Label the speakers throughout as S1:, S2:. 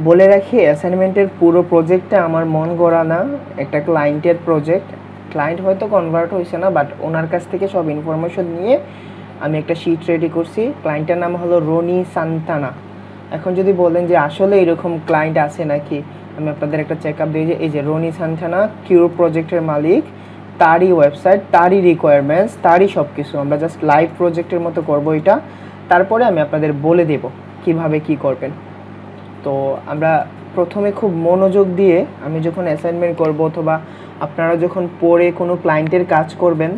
S1: বলে রাখি, অ্যাসাইনমেন্টের পুরো প্রজেক্টটা আমার মন গড়া না, একটা ক্লায়েন্টের প্রজেক্ট। ক্লায়েন্ট হয়তো কনভার্ট হয়েছে না, বাট ওনার কাছ থেকে সব ইনফরমেশন নিয়ে আমি একটা শিট রেডি করছি। ক্লায়েন্টের নাম হলো রনি সান্তানা। এখন যদি বলেন যে আসলে এরকম ক্লায়েন্ট আছে নাকি, আমি আপনাদের একটা চেক আপ দিই যে এই যে রনি সান্তানা কিউর প্রজেক্টের মালিক, তারই ওয়েবসাইট, তারই রিকোয়ারমেন্টস, তারই সব কিছু। আমরা জাস্ট লাইভ প্রজেক্টের মতো করবো এটা, তারপরে আমি আপনাদের বলে দেব কিভাবে কি করবেন। তো আমরা প্রথমে খুব মনোযোগ দিয়ে, আমি যখন অ্যাসাইনমেন্ট করব অথবা আপনারা যখন পড়ে কোনো ক্লায়েন্টের কাজ করবেন,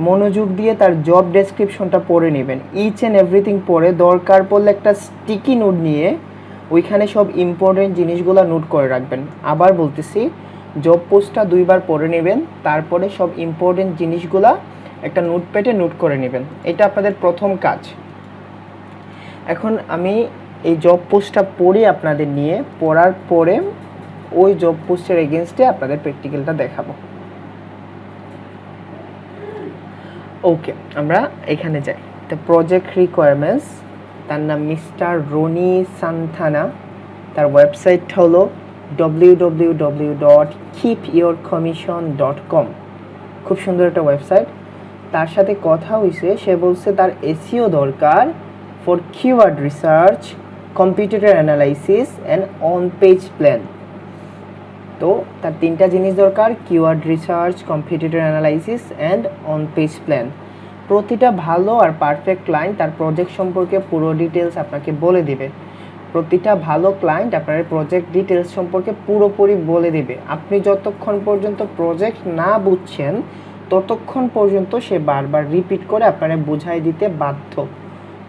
S1: মনোযোগ দিয়ে তার জব ডেসক্রিপশনটা পড়ে নেবেন, ইচ অ্যান্ড এভরিথিং পড়ে, দরকার পড়লে একটা স্টিকি নোট নিয়ে ওইখানে সব ইম্পর্টেন্ট জিনিসগুলো নোট করে রাখবেন। আবার বলতেছি, জব পোস্টটা 2বার পড়ে নেবেন, তারপরে সব ইম্পর্টেন্ট জিনিসগুলা একটা নোটপ্যাডে নোট করে নেবেন। এটা আপনাদের প্রথম কাজ। এখন আমি এই জব পোস্টটা পড়ে আপনাদের নিয়ে, পড়ার পরে ওই জব পোস্টের এগেনস্টে আপনাদের প্র্যাকটিক্যালটা দেখাবো। ওকে, আমরা এখানে যাই। দ্য প্রজেক্ট রিকোয়ারমেন্টস, তার নাম মিস্টার রনি সান্থানা, তার ওয়েবসাইট হলো www.keepyourcommission.com। খুব সুন্দর একটা ওয়েবসাইট। তার সাথে কথা হয়েছে, সে বলছে তার এসইও দরকার for keyword research, competitor analysis and on page plan. তো তার 3টা জিনিস দরকার, keyword research, competitor analysis and on page plan. প্রতিটা ভালো আর পারফেক্ট ক্লায়েন্ট তার প্রজেক্ট সম্পর্কে পুরো ডিটেলস আপনাকে বলে দেবে। প্রতিটা ভালো ক্লায়েন্ট আপনার প্রজেক্ট ডিটেলস সম্পর্কে পুরোপুরি বলে দেবে। আপনি যতক্ষণ পর্যন্ত প্রজেক্ট না বুঝছেন ততক্ষণ পর্যন্ত সে বারবার রিপিট করে আপনারা বুঝাই দিতে বাধ্য।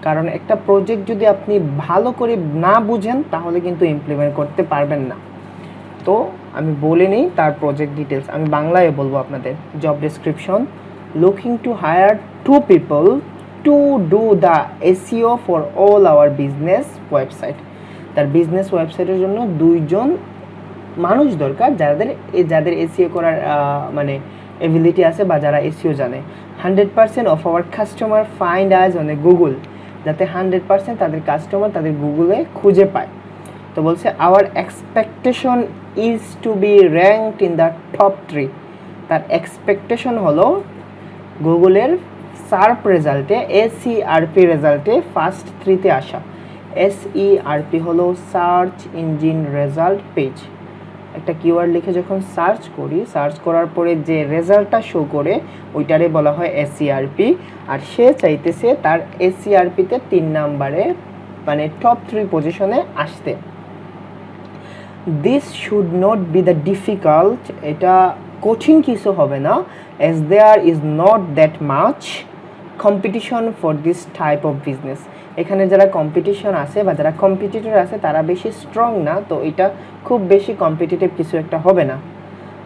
S1: কারণ একটা প্রজেক্ট যদি আপনি ভালো করে না বুঝেন তাহলে কিন্তু ইমপ্লিমেন্ট করতে পারবেন না। তো আমি বলে নিই তার প্রজেক্ট ডিটেলস, আমি বাংলায় বলবো আপনাদের। Job description, looking to hire 2 people to do the SEO for all our business website. তার বিজনেস ওয়েবসাইটের জন্য 2জন মানুষ দরকার, যাদের এসইও করার মানে এবিলিটি আছে বা যারা এসইও জানে। 100% of our customer find us on Google, যাতে 100% তাদের কাস্টমার তাদের গুগলে খুঁজে পায়। তো বলছে our expectation is to be ranked in the top 3। তার এক্সপেকটেশন হলো গুগলের সার্চ রেজাল্টে, এসইআরপি রেজাল্টে ফার্স্ট 3তে আসা। এসইআরপি হলো সার্চ ইঞ্জিন রেজাল্ট পেজ। একটা কিওয়ার্ড লিখে যখন সার্চ করি, সার্চ করার পরে যে রেজাল্টটা শো করে ওইটারে বলা হয় এসইআরপি। আর সে চাইতেছে তার এসইআরপিতে 3 নম্বরে মানে টপ 3 পজিশনে আসতে। This should not be the difficult, এটা কঠিন কিছু হবে না, as there is not that much competition for this type of business। এখানে যারা কম্পিটিশন আছে বা যারা কম্পিটিটর আছে তারা বেশি স্ট্রং না, তো এটা খুব বেশি কম্পিটিটিভ কিছু একটা হবে না।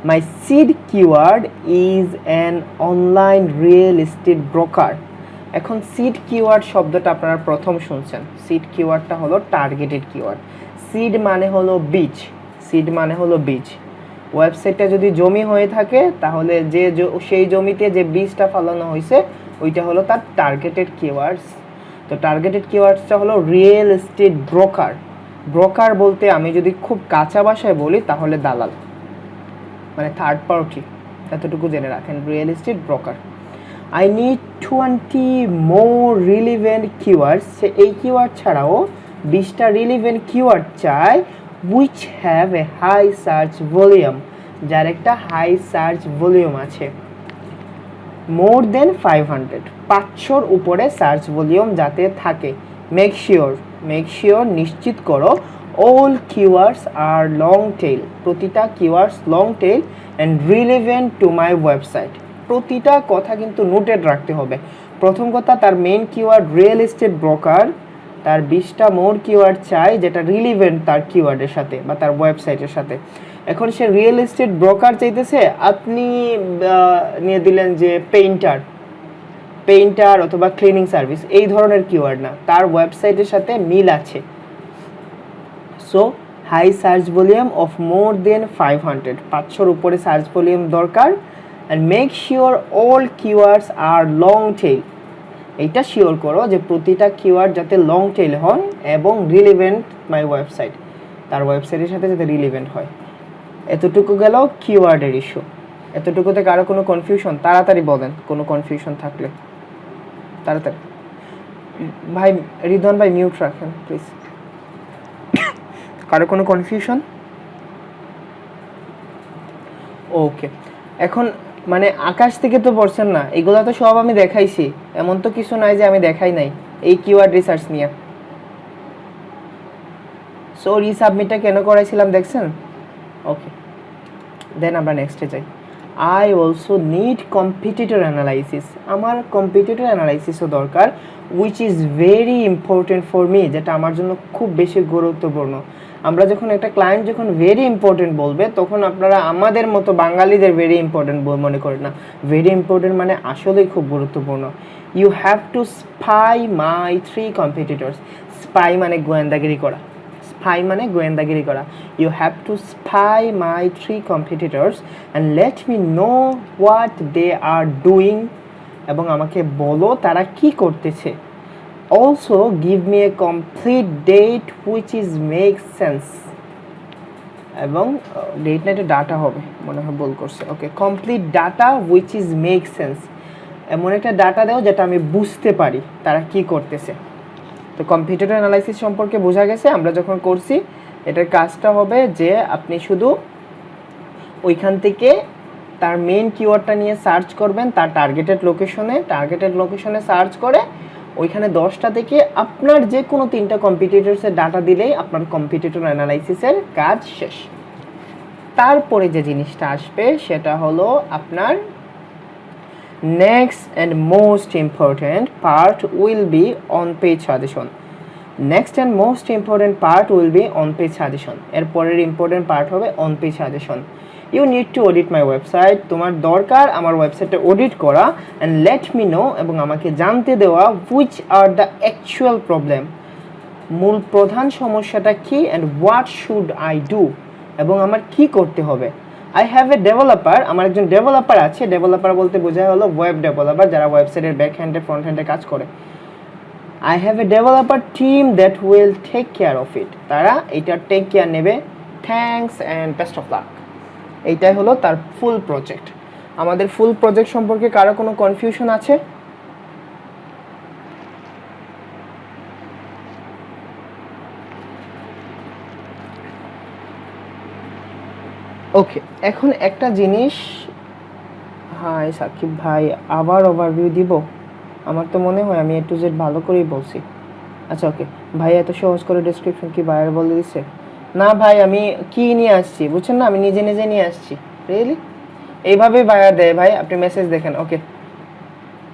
S1: My seed keyword is an online real estate broker. এখন সিড কিওয়ার্ড শব্দটা আপনারা প্রথম শুনছেন। সিড কিওয়ার্ডটা হলো টার্গেটেড কিওয়ার্ড। সিড মানে হলো বীজ, সিড মানে হলো বীজ। ওয়েবসাইটটা যদি জমি হয়ে থাকে তাহলে সেই জমিতে যে বীজটা ফলানো হয়েছে ওইটা হলো তার টার্গেটেড কিওয়ার্ডস। তো টার্গেটেড কিওয়ার্ডসটা হলো রিয়েল এস্টেট ব্রোকার। ব্রোকার বলতে আমি যদি খুব কাঁচা ভাষায় বলি তাহলে দালাল, মানে থার্ড পার্টি, এতটুকু জেনে রাখেন, real estate broker. I need 20 more relevant keywords. সে এই কিওয়ার্ড ছাড়াও 20টা রিলিভেন্ট কিওয়ার্ড চায় which have a high search volume, যার একটা হাই সার্চ ভলিউম আছে। মোর দেন 500, 500-র উপরে সার্চ ভলিউম যাতে থাকে। মেক শিওর নিশ্চিত করো all keywords are long tail, প্রতিটা keywords long tail and relevant to my website. প্রতিটা কথা কিন্তু নোটেড রাখতে হবে। প্রথম কথা, তার main keyword real estate broker, তার 20টা মোর কিওয়ার্ড চাই যেটা রিলিভেন্ট তার কিওয়ার্ডের সাথে বা তার ওয়েবসাইটের সাথে। এখন সে রিয়েল এস্টেট ব্রোকার চাইতেছে, আপনি নিয়ে দিলেন যে পেইন্টার অথবা ক্লিনিং সার্ভিস, এই ধরনের কিওয়ার্ড না, তার ওয়েবসাইটের সাথে মিল আছে। So high search volume of more than 500, 500-র উপরে সার্চ ভলিউম দরকার। And make sure all keywords are long tail, এইটা শিওর করো যে প্রতিটা কিওয়ার্ড যাতে লং টেইল হন এবং রিলেভেন্ট মাই ওয়েবসাইট। তার ওয়েবসাইটের সাথে যাতে রিলেভেন্ট হয়। এতটুকু গেল কিওয়ার্ডের ইস্যু। এতটুকুতে কারো কোনো কনফিউশন? তাড়াতাড়ি বলেন কোনো কনফিউশন থাকলে, তাড়াতাড়ি। ভাই রিদওয়ান ভাই মিউট রাখেন প্লিজ। কারো কোনো কনফিউশন? ওকে, এখন মানে আকাশ থেকে তো পড়ছেন না, এগুলো তো সব আমি দেখাইছি, এমন তো কিছু নাই যে আমি দেখাই নাই এই কিওয়ার্ড রিসার্চ নিয়ে। সো রিসাবমিটটা কেন করাইছিলাম দেখছেন? ওকে, দেন আমরা নেক্সটে যাই। I also need competitor analysis. আমার কম্পিটিটর অ্যানালাইসিসও দরকার, which is very important for me, যেটা আমার জন্য খুব বেশি গুরুত্বপূর্ণ। আমরা যখন একটা ক্লায়েন্ট যখন ভেরি ইম্পর্টেন্ট বলবে, তখন আপনারা আমাদের মতো বাঙালিদের ভেরি ইম্পর্টেন্ট মনে করেন না। ভেরি ইম্পর্টেন্ট মানে আসলেই খুব গুরুত্বপূর্ণ। You have to spy my 3 competitors. Spy মানে গোয়েন্দাগিরি করা, স্পাই মানে গোয়েন্দাগিরি করা। You have to spy my 3 competitors and let me know what they are doing, এবং আমাকে বলো তারা কি করতেছে। Also give me a complete date which is make sense, এবং ডেট না এটা ডাটা হবে মনে হয়, ভুল করছে। Okay, complete data which is make sense, এমন একটা ডাটা দাও যেটা আমি বুঝতে পারি তারা কি করতেছে। তো কম্পিটিটর অ্যানালাইসিস সম্পর্কে বোঝা গেছে আমরা যখন করছি। এটার কাজটা হবে যে আপনি শুধু ওইখান থেকে তার মেইন কিওয়ার্ডটা নিয়ে সার্চ করবেন, তার টার্গেটেড লোকেশনে সার্চ করে ওইখানে 10টা থেকে আপনার যে কোনো 3টা কম্পিটিটরসের ডাটা দিলেই আপনার কম্পিটিটর অ্যানালাইসিসের কাজ শেষ। তারপরে যে জিনিসটা আসবে সেটা হলো আপনার next and most important part will be on page suggestion. Next and most important part will be on page suggestion. এরপরের ইম্পর্টেন্ট পার্ট হবে on page suggestion. You need to audit my website. তোমার দরকার আমার ওয়েবসাইটে audit করা and let me know, এবং আমাকে জানতে দেওয়া which are the actual problem, মূল প্রধান সমস্যাটা কি and what should I do, এবং আমার কি করতে হবে। আই হ্যাভ এ ডেভেলপার, আমার একজন ডেভেলপার আছে। ডেভেলপার বলতে বোঝায় হলো ওয়েব ডেভেলপার, যারা ওয়েবসাইটের ব্যাক হ্যান্ডে ফ্রন্ট হ্যান্ডে কাজ করে। I have a developer team that will take care of it, তারা এটা টেক কেয়ার নেবে। Thanks and best of luck. এইটাই হলো তার ফুল প্রজেক্ট। আমাদের ফুল প্রজেক্ট সম্পর্কে কারো কোনো কনফিউশন আছে? ওকে, এখন একটা জিনিস, হাই সাকিব ভাই, আবার ওভারভিউ দিব? আমার তো মনে হয় আমি A to Z ভালো করেই বলছি। আচ্ছা ওকে ভাই, এত সহজ করে ডেসক্রিপশন কি বায়ার বলে দিছে? না ভাই, আমি কি নিয়ে আসছি বুঝছেন না, আমি নিজে নিজে নিয়ে আসছি। রিয়েলি এইভাবেই বায়ার দেয় ভাই, আপনি মেসেজ দেখেন। Okay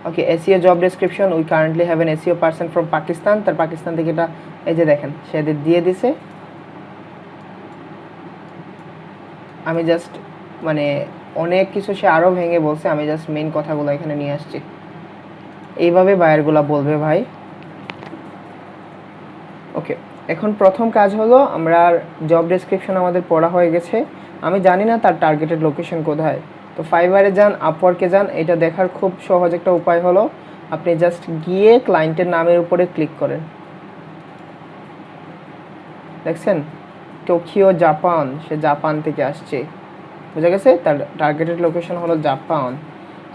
S1: okay, SEO job description, we currently have an SEO person from Pakistan. তার পাকিস্তান থেকে এটা এই যে দেখেন সে দিয়ে দিছে। আমি জাস্ট মানে অনেক কিছু সে আরও ভেঙে বলছে, আমি জাস্ট মেইন কথাগুলো এখানে নিয়ে আসছি। এইভাবে বায়ারগুলো বলবে ভাই। ওকে, এখন প্রথম কাজ হলো আমরা জব ডেসক্রিপশন আমাদের পড়া হয়ে গেছে। আমি জানি না তার টার্গেটেড লোকেশন কোথায়, তো ফাইবারে যান, আপওয়ার্কে যান। এটা দেখার খুব সহজ একটা উপায় হলো আপনি জাস্ট গিয়ে ক্লায়েন্টের নামের উপরে ক্লিক করেন। দেখছেন টোকিও জাপান, সে জাপান থেকে আসছে, বুঝা গেছে? তার টার্গেটেড লোকেশন হলো জাপান।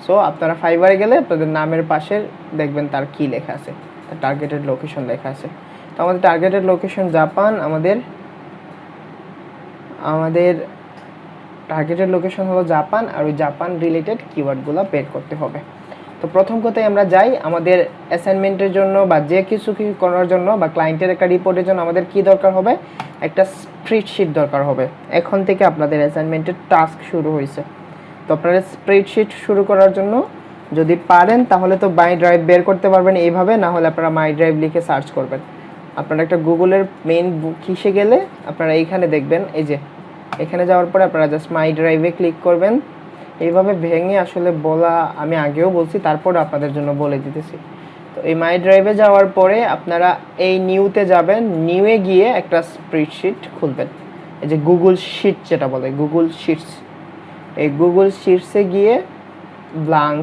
S1: সো আপনারা ফাইবারে গেলে আপনাদের নামের পাশে দেখবেন তার কি লেখা আছে, তার টার্গেটেড লোকেশন লেখা আছে। তো আমাদের টার্গেটেড লোকেশন জাপান, আমাদের টার্গেটেড লোকেশন হলো জাপান, আর ওই জাপান রিলেটেড কিওয়ার্ডগুলো বের করতে হবে। তো প্রথম কথায় আমরা যাই, আমাদের অ্যাসাইনমেন্টের জন্য বা যে কিছু করার জন্য বা ক্লায়েন্টের একটা রিপোর্টের জন্য আমাদের কি দরকার হবে? একটা স্প্রেডশিট দরকার হবে। এখন থেকে আপনাদের অ্যাসাইনমেন্টের টাস্ক শুরু হয়েছে। তো আপনারা স্প্রেডশিট শুরু করার জন্য যদি পারেন তাহলে তো মাই ড্রাইভ বের করতে পারবেন এইভাবে, না হলে আপনারা মাই ড্রাইভ লিখে সার্চ করবেন। আপনারা একটা গুগলের মেইন কিসে গেলে আপনারা এইখানে দেখবেন, এই যে এখানে যাওয়ার পরে আপনারা জাস্ট মাই ড্রাইভে ক্লিক করবেন। এইভাবে ভেঙে আসলে বলা আমি আগেও বলছি, তারপরে আপনাদের জন্য বলে দিতেছি। তো এই মাই ড্রাইভে যাওয়ার পরে আপনারা এই নিউতে যাবেন, নিউয়ে গিয়ে একটা স্প্রেডশিট খুলবেন। এই যে গুগল শিট যেটা বলে, গুগল শিটস, এই গুগল শিটসে গিয়ে ব্ল্যাঙ্ক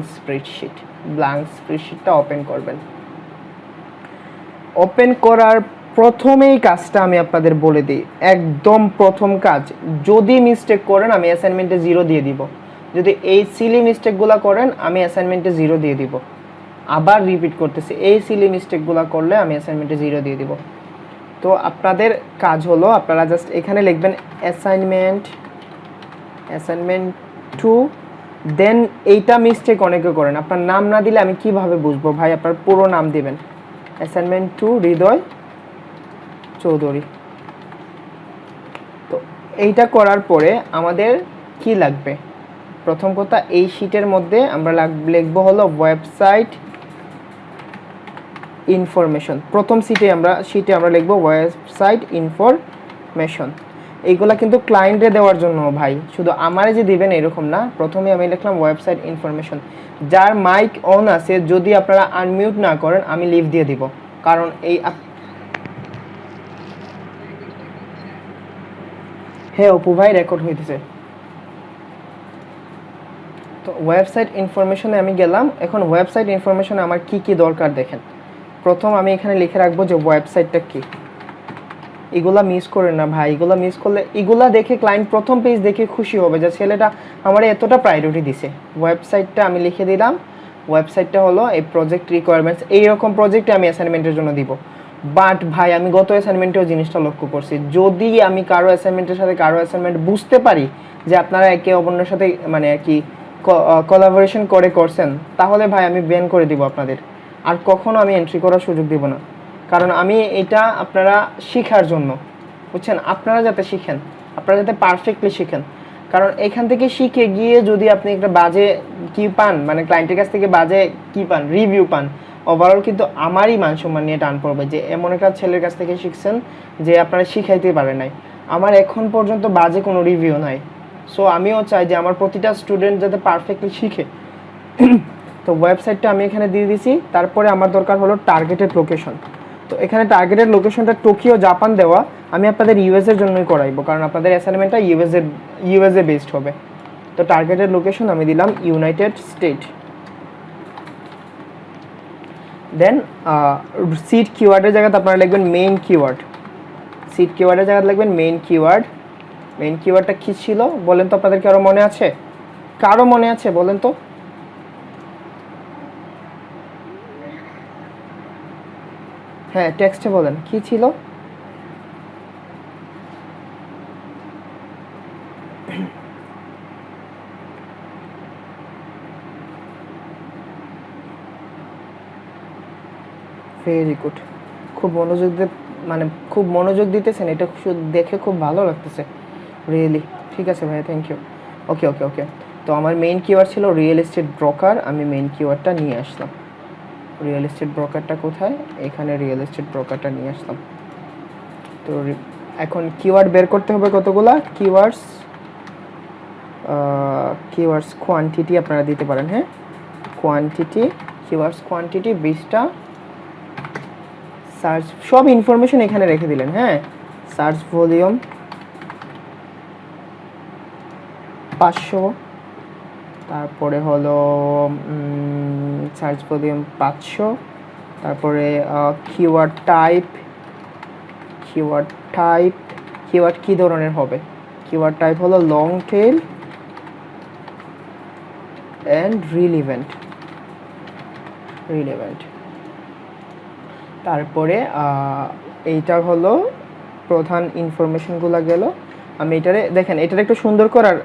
S1: স্প্রেডশিটটা ওপেন করবেন। ওপেন করার প্রথমেই কাজটা আমি আপনাদের বলে দিই, একদম প্রথম কাজ, যদি মিস্টেক করেন আমি অ্যাসাইনমেন্টে 0 দিয়ে দিব। যদি এই সিলি মিস্টেকগুলো করেন আমি অ্যাসাইনমেন্টে 0 দিয়ে দিব। আবার রিপিট করতেছি, এই সিলি মিস্টেকগুলো করলে আমি অ্যাসাইনমেন্টে 0 দিয়ে দিব। তো আপনাদের কাজ হলো আপনারা জাস্ট এখানে লিখবেন অ্যাসাইনমেন্ট 2, দেন এইটা মিস্টেক অনেকে করেন, আপনার নাম না দিলে আমি কিভাবে বুঝবো ভাই? আপনার পুরো নাম দিবেন, অ্যাসাইনমেন্ট 2 হৃদয় চৌধুরী। তো এইটা করার পরে আমাদের কি লাগবে? প্রথম কথা, এই শীটের মধ্যে আমরা লিখবো হলো ওয়েবসাইট ইনফরমেশন। প্রথম শীটে আমরা লিখবো ওয়েবসাইট ইনফরমেশন। এইগুলা কিন্তু ক্লায়েন্টে দেওয়ার জন্য ভাই, শুধু আমারে যে দিবেন এরকম না। প্রথমে আমি লিখলাম ওয়েবসাইট ইনফরমেশন। যার মাইক অন আছে যদি আপনারা আনমিউট না করেন আমি লিভ দিয়ে দিব, কারণ এই হ্যাঁ অপু ভাই রেকর্ড হইতেছে। তো ওয়েবসাইট ইনফরমেশনে আমি গেলাম। এখন ওয়েবসাইট ইনফরমেশনে আমার কি কি দরকার দেখেন। প্রথম আমি এখানে লিখে রাখবো যে ওয়েবসাইটটা কি। এগুলা মিস করেন না ভাই, এগুলা মিস করলে এগুলা দেখে ক্লায়েন্ট প্রথম পেজ দেখে খুশি হবে যে ছেলেটা আমার এতটা প্রায়োরিটি দিছে। ওয়েবসাইটটা আমি লিখে দিলাম। ওয়েবসাইটটা হলো এই প্রজেক্ট রিকোয়ারমেন্টস, এইরকম প্রজেক্টে আমি অ্যাসাইনমেন্টের জন্য দিব। বাট ভাই আমি গত অ্যাসাইনমেন্টেও জিনিসটা লক্ষ্য করছি, যদি আমি কারো অ্যাসাইনমেন্টের সাথে কারো অ্যাসাইনমেন্ট বুঝতে পারি যে আপনারা একে অপরের সাথে মানে আর কি কোলাবোরেশন করে করছেন, তাহলে ভাই আমি ব্যান করে দিব আপনাদের। আর কখনো আমি এন্ট্রি করার সুযোগ দিব না, কারণ আমি এটা আপনারা শেখার জন্য, বুঝছেন, আপনারা যাতে শিখেন, আপনারা যাতে পারফেক্টলি শিখেন। কারণ এখান থেকে শিখে গিয়ে যদি আপনি একটা বাজে কি পান, মানে ক্লায়েন্টের কাছ থেকে বাজে কি পান, রিভিউ পান, ওভারঅল কিন্তু আমারই মান সম্মান নিয়ে টান পড়বে যে এমন একটা ছেলের কাছ থেকে শিখছেন যে আপনারা শিখাইতে পারেন নাই। আমার এখন পর্যন্ত বাজে কোনো রিভিউ নাই। সো আমিও চাই যে আমার প্রতিটা স্টুডেন্ট যাতে পারফেক্টলি শিখে। তো ওয়েবসাইটটা আমি এখানে দিয়ে দিছি। তারপরে আমার দরকার হলো টার্গেটেড লোকেশন। তো এখানে টার্গেটেড লোকেশনটা টোকিও জাপান দেওয়া, আমি আপনাদের ইউএস এর জন্যই করাইবো, কারণ আপনাদের অ্যাসাইনমেন্টটা ইউএসএ বেসড হবে। তো টার্গেটেড লোকেশন আমি দিলাম ইউনাইটেড স্টেট। দেন সিট কিওয়ার্ডের জায়গাতে আপনারা লিখবেন মেইন কিওয়ার্ড। সিট কিওয়ার্ডের জায়গাতে লিখবেন মেইন কিওয়ার্ড। মেইন কিওয়ার্ডটা কী ছিল বলেন তো? আপনাদের কারো মনে আছে? কারো মনে আছে বলেন তো? হ্যাঁ টেক্সটে বলেন কি ছিল? ভেরি গুড, খুব মনোযোগ দিতেছেন, এটা দেখে খুব ভালো লাগতেছে রিয়েলি। ঠিক আছে ভাই, থ্যাংক ইউ। ওকে ওকে ওকে। তো আমার মেইন কিওয়ার্ড ছিল রিয়েল এস্টেট ব্রোকার, আমি মেইন কিওয়ার্ডটা নিয়ে আসলাম। রিয়েল এস্টেট ব্রোকারটা কোথায়? এখানে রিয়েল এস্টেট ব্রোকারটা নিয়ে আসলাম। তো এখন কিওয়ার্ড বের করতে হবে কতগুলা কিওয়ার্ডস কোয়ান্টিটি আপনারা দিতে পারেন। হ্যাঁ কিওয়ার্ডস কোয়ান্টিটি 20টা। সার্চ সব ইনফরমেশন এখানে রেখে দিলেন। হ্যাঁ, সার্চ ভলিউম 500, তারপরে হলো সার্চ ভলিউম 500, তারপরে কিওয়ার্ড টাইপ কিওয়ার্ড কী ধরনের হবে? কিওয়ার্ড টাইপ হলো লং টেল অ্যান্ড রিলেভেন্ট। তারপরে এইটা হলো প্রধান ইনফরমেশনগুলো গেল। আমি এটারে দেখেন, এটার একটু সুন্দর করার